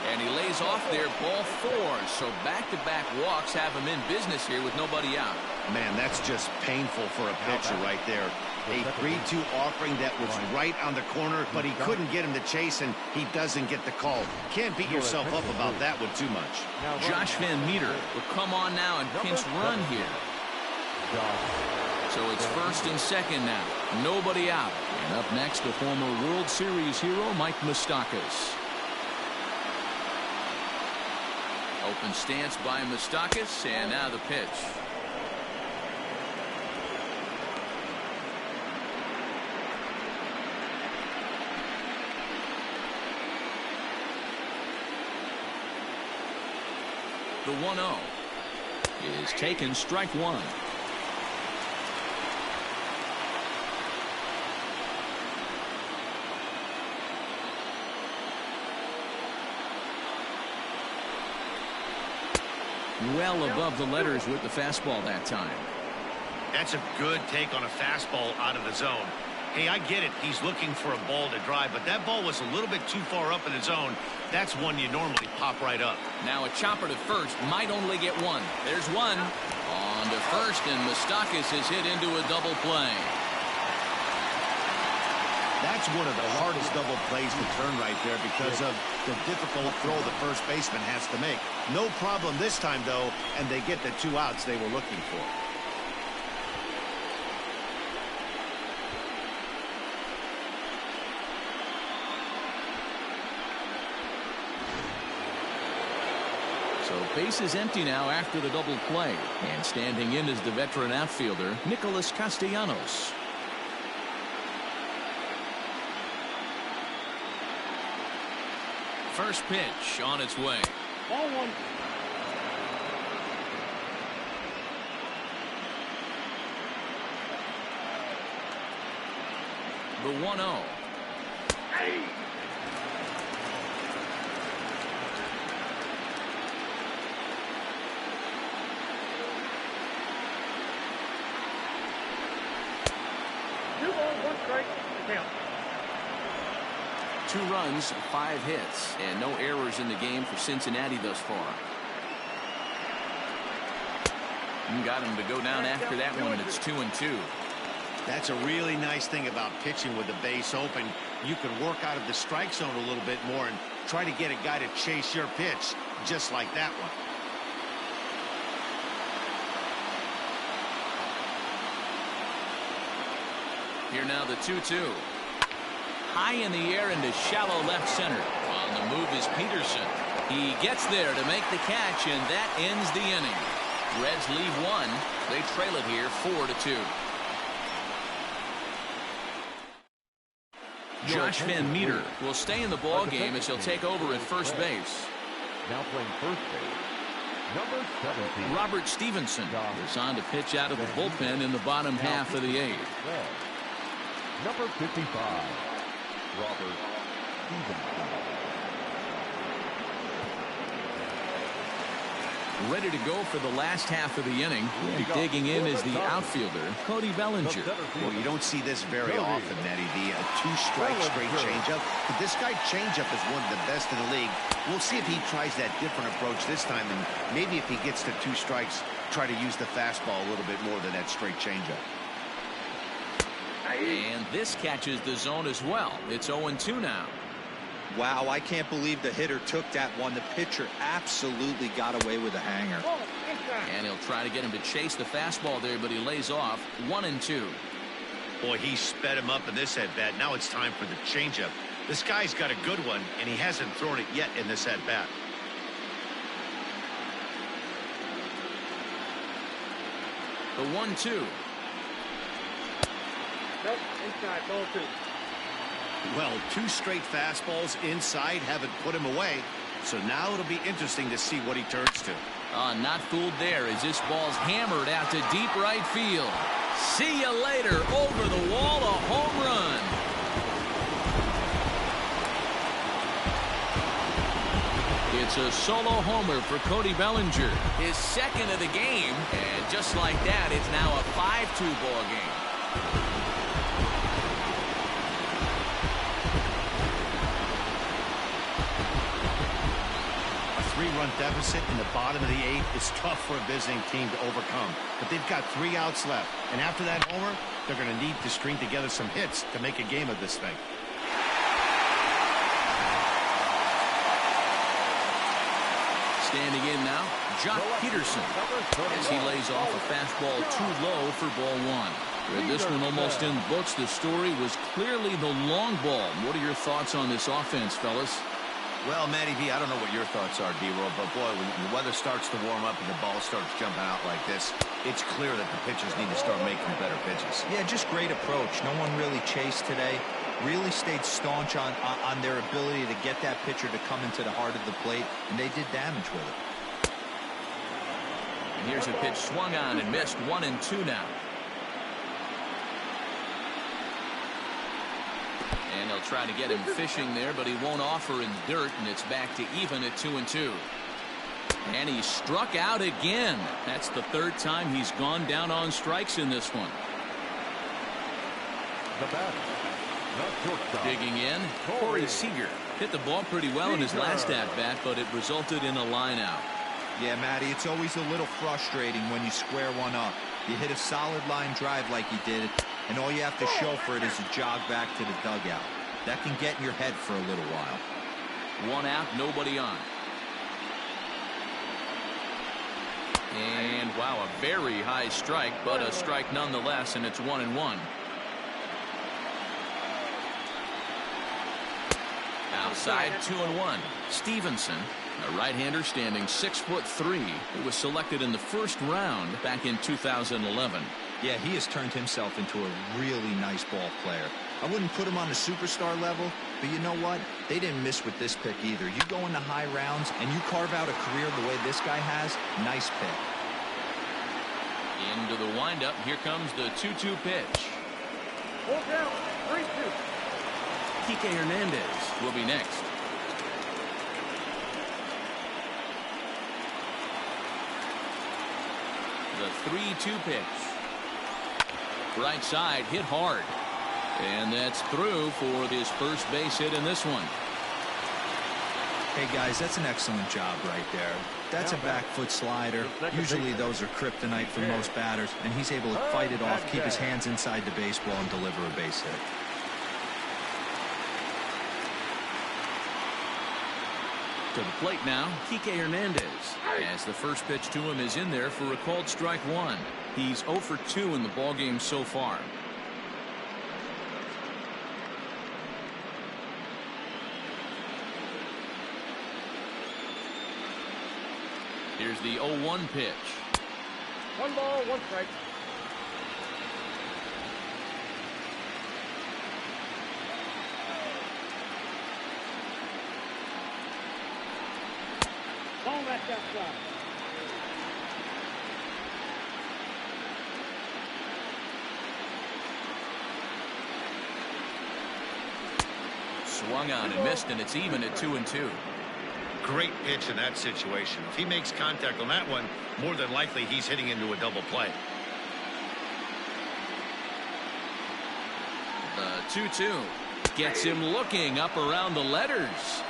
And he lays off there, ball 4. So back-to-back walks have him in business here with nobody out. Man, that's just painful for a pitcher right there. A 3-2 offering that was right on the corner, but he couldn't get him to chase, and he doesn't get the call. Can't beat yourself up about that one too much. Josh Van Meter will come on now and pinch run here. So it's first and second now. Nobody out. And up next, the former World Series hero, Mike Moustakas. Open stance by Moustakas, and now the pitch. The 1-0 is taken, strike one. Well above the letters with the fastball that time. That's a good take on a fastball out of the zone. Hey, I get it. He's looking for a ball to drive, but that ball was a little bit too far up in the zone. That's one you normally pop right up. Now a chopper to first, might only get one. There's one. On to first, and Moustakas is hit into a double play. That's one of the hardest double plays to turn right there because of the difficult throw the first baseman has to make. No problem this time, though, and they get the 2 outs they were looking for. So base is empty now after the double play. And standing in is the veteran outfielder, Nicholas Castellanos. First pitch on its way. Ball 1. The 1-0. Hey. Two balls, 1 strike. Count. 2 runs, 5 hits, and no errors in the game for Cincinnati thus far. And got him to go down after that one, and it's 2-2. That's a really nice thing about pitching with the base open. You can work out of the strike zone a little bit more and try to get a guy to chase your pitch, just like that one. Here now the 2-2. High in the air into shallow left center. On the move is Peterson. He gets there to make the catch, and that ends the inning. Reds lead 1. They trail it here 4-2. Josh Van Meter will stay in the ball game as he'll take over at first base. Now playing first base, number 17. Robert Stevenson is on to pitch out of the bullpen in the bottom half of the 8th. Number 55. Robert Stevenson. Ready to go for the last half of the inning. Digging in is the outfielder, Cody Bellinger. Well, you don't see this very often, Matty V. A two-strike straight changeup. But this guy changeup is one of the best in the league. We'll see if he tries that different approach this time, and maybe if he gets to 2 strikes, try to use the fastball a little bit more than that straight changeup. And this catches the zone as well. It's 0-2 now. Wow, I can't believe the hitter took that one. The pitcher absolutely got away with a hanger. And he'll try to get him to chase the fastball there, but he lays off. 1-2. Boy, he sped him up in this at-bat. Now it's time for the changeup. This guy's got a good one, and he hasn't thrown it yet in this at-bat. The 1-2. Nope, inside, ball 2. Well, 2 straight fastballs inside haven't put him away. So now it'll be interesting to see what he turns to. Not fooled there as this ball's hammered out to deep right field. See you later. Over the wall, a home run. It's a solo homer for Cody Bellinger. His second of the game. And just like that, it's now a 5-2 ball game. A 3-run deficit in the bottom of the 8th is tough for a visiting team to overcome. But they've got 3 outs left. And after that homer, they're going to need to string together some hits to make a game of this thing. Standing in now, Jock Peterson, as he lays off a fastball too low for ball 1. With this one almost in the books, the story was clearly the long ball. What are your thoughts on this offense, fellas? Well, Matty V, I don't know what your thoughts are, D-Roll, but boy, when the weather starts to warm up and the ball starts jumping out like this, it's clear that the pitchers need to start making better pitches. Yeah, just great approach. No one really chased today. Really stayed staunch on their ability to get that pitcher to come into the heart of the plate, and they did damage with it. And here's a pitch swung on and missed. 1-2 now. And they'll try to get him fishing there, but he won't offer in dirt, and it's back to even at 2-2. And he struck out again. That's the 3rd time he's gone down on strikes in this one. The batter. Digging in, Corey Seager hit the ball pretty well in his last at-bat, but it resulted in a line-out. Yeah, Matty, it's always a little frustrating when you square one up. You hit a solid line drive like he did, and all you have to show for it is a jog back to the dugout. That can get in your head for a little while. 1 out, nobody on. And, wow, a very high strike, but a strike nonetheless, and it's 1-1. Outside, 2-1. Stevenson, a right-hander standing 6'3", who was selected in the 1st round back in 2011. Yeah, he has turned himself into a really nice ball player. I wouldn't put him on the superstar level, but you know what? They didn't miss with this pick either. You go into high rounds and you carve out a career the way this guy has, nice pick. Into the windup. Here comes the 2-2 pitch. Hold down, 3-2. Kike Hernandez will be next. The 3-2 pitch. Right side, hit hard. And that's through for his first base hit in this one. Hey, guys, that's an excellent job right there. That's a back foot slider. Usually those are kryptonite for most batters, and he's able to fight it off, keep his hands inside the baseball, and deliver a base hit. To the plate now, Kike Hernandez, as the first pitch to him is in there for a called strike 1. He's 0 for 2 in the ballgame so far. Here's the 0-1 pitch. 1 ball, 1 strike. Ball back outside. Swung on and missed, and it's even at 2-2. Great pitch in that situation. If he makes contact on that one, more than likely he's hitting into a double play. The 2-2 gets him looking up around the letters.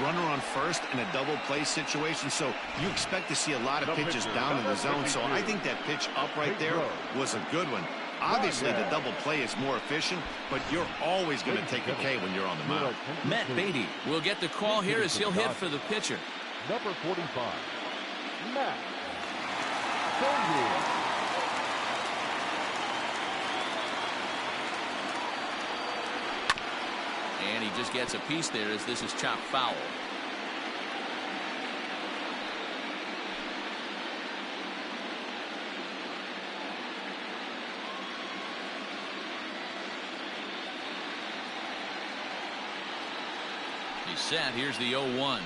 Runner on first in a double play situation, so you expect to see a lot of pitches down in the zone. So I think that pitch up right there was a good one. Obviously, the double play is more efficient, but you're always going to take a K when you're on the mound. Matt Beatty will get the call here as he'll hit for the pitcher. Number 45, Matt Beatty. And he just gets a piece there as this is chopped foul. He's set. Here's the 0-1.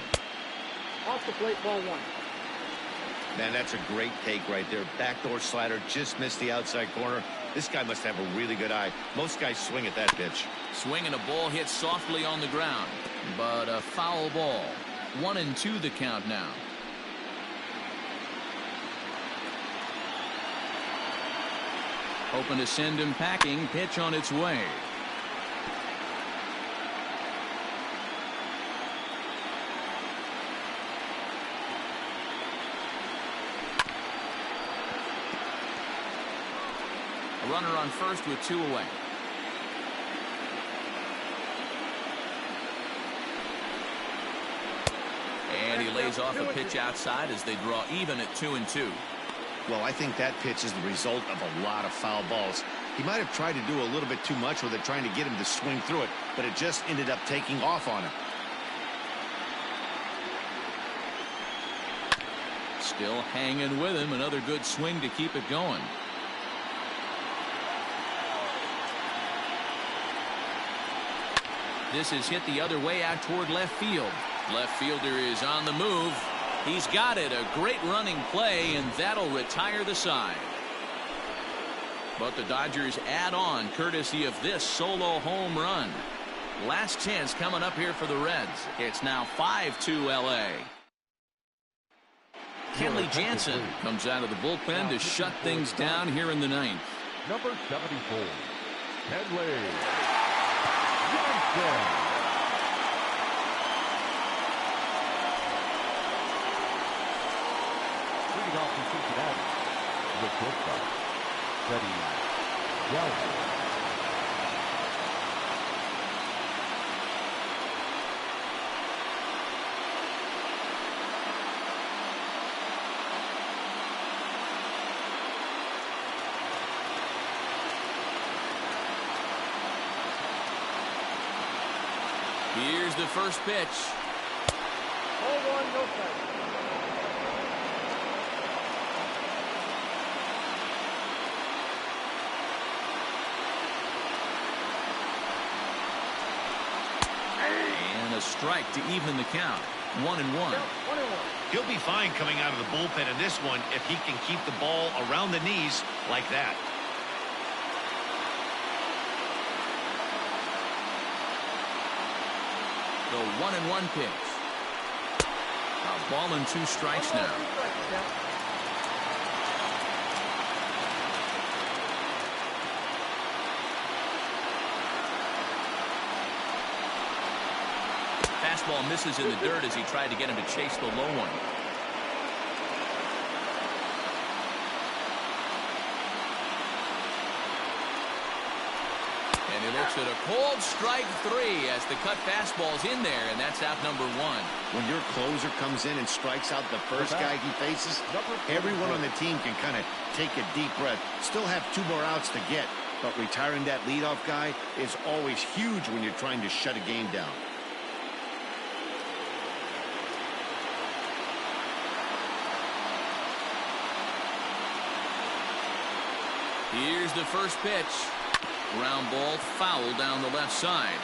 Off the plate, ball 1. Man, that's a great take right there. Backdoor slider, just missed the outside corner. This guy must have a really good eye. Most guys swing at that pitch. Swinging a ball hit softly on the ground, but a foul ball. 1-2 the count now. Hoping to send him packing. Pitch on its way. A runner on first with 2 away. And he lays off a pitch outside as they draw even at 2-2. Well, I think that pitch is the result of a lot of foul balls. He might have tried to do a little bit too much with it, trying to get him to swing through it, but it just ended up taking off on him. Still hanging with him. Another good swing to keep it going. This is hit the other way out toward left field. Left fielder is on the move. He's got it. A great running play, and that'll retire the side. But the Dodgers add on courtesy of this solo home run. Last chance coming up here for the Reds. It's now 5-2 LA. Kenley Jansen comes out of the bullpen to shut things down here in the 9th. Number 74, Kenley Jansen. Leading off from Cincinnati, the shortstop, Freddie Galvin. Here's the first pitch. Ball 1, no strike. And a strike to even the count. 1-1. He'll be fine coming out of the bullpen in this one if he can keep the ball around the knees like that. The 1-1 pitch. A ball and 2 strikes now. Fastball misses in the dirt as he tried to get him to chase the low one. And he looks at a cold strike 3 as the cut fastball's in there, and that's out number 1. When your closer comes in and strikes out the first guy he faces, everyone on the team can kind of take a deep breath. Still have 2 more outs to get, but retiring that leadoff guy is always huge when you're trying to shut a game down. Here's the first pitch. Ground ball foul down the left side.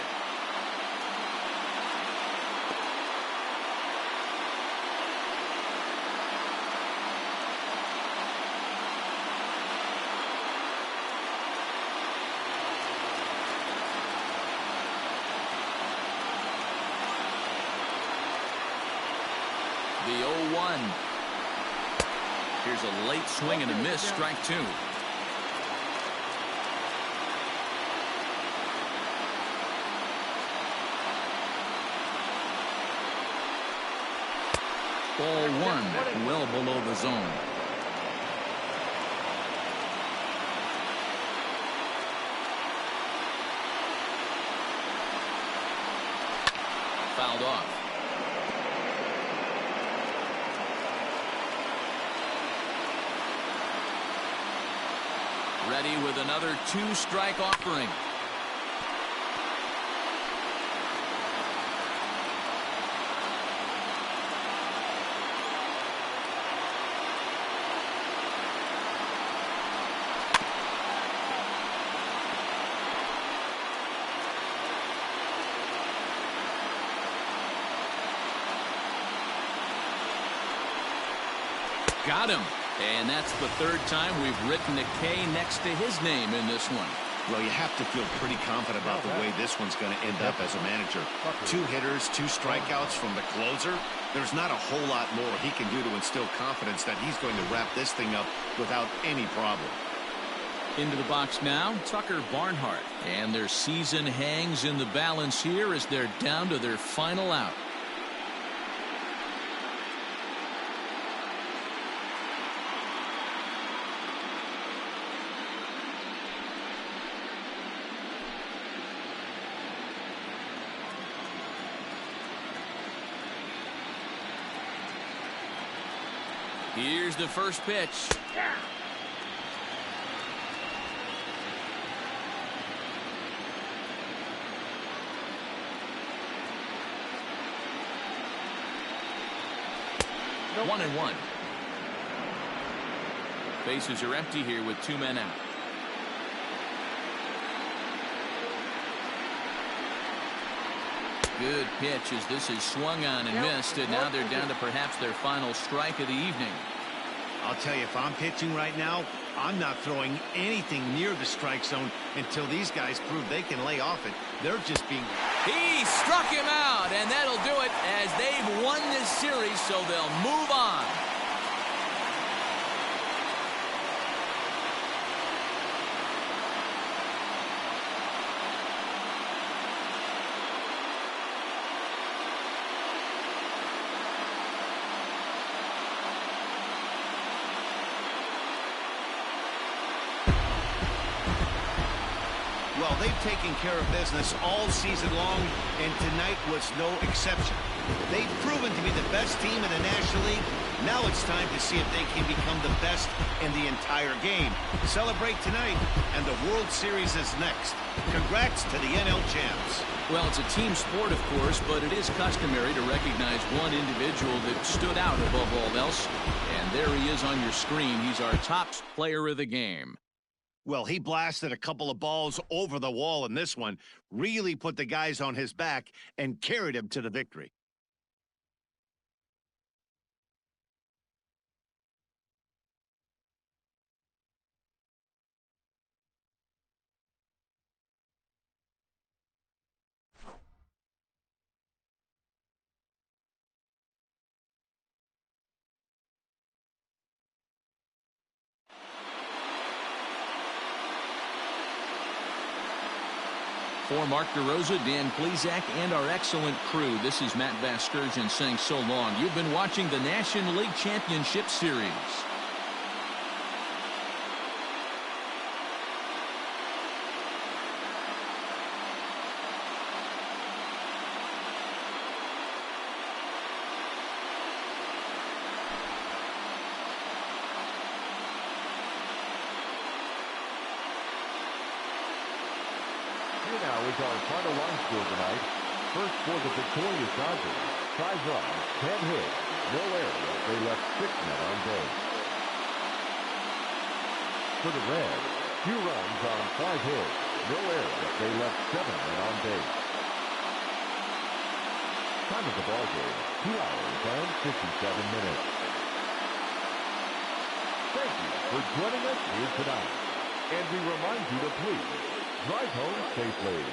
The 0-1. Here's a late swing and a miss, strike two. Ball one, well below the zone. Fouled off. Ready with another two-strike offering. Got him. And that's the third time we've written a K next to his name in this one. Well, you have to feel pretty confident about the way this one's going to end up as a manager. 2 hitters, 2 strikeouts from the closer. There's not a whole lot more he can do to instill confidence that he's going to wrap this thing up without any problem. Into the box now, Tucker Barnhart. And their season hangs in the balance here as they're down to their final out. Here's the first pitch. Nope. 1-1. Bases are empty here with 2 men out. Good pitch as this is swung on and missed, and now they're down to perhaps their final strike of the evening. I'll tell you, if I'm pitching right now, I'm not throwing anything near the strike zone until these guys prove they can lay off it. They're just being... He struck him out, and that'll do it as they've won this series, so they'll move on. Well, they've taken care of business all season long, and tonight was no exception. They've proven to be the best team in the National League. Now it's time to see if they can become the best in the entire game. Celebrate tonight, and the World Series is next. Congrats to the NL champs. Well, it's a team sport, of course, but it is customary to recognize one individual that stood out above all else. And there he is on your screen. He's our top player of the game. Well, he blasted a couple of balls over the wall in this one, really put the guys on his back, and carried him to the victory. For Mark DeRosa, Dan Plesac, and our excellent crew, this is Matt Vasgersian saying so long. You've been watching the National League Championship Series. Here now is our final line score tonight. First for the victorious Dodgers. 5 runs, 10 hits, no errors. They left 6 men on base. For the Reds, 2 runs on 5 hits, no errors. They left 7 men on base. Time of the ball game, 2 hours and 57 minutes. Thank you for joining us here tonight. And we remind you to please drive home safely.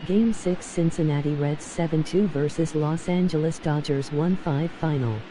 Game 6 Cincinnati Reds 7-2 versus Los Angeles Dodgers 1-5 final.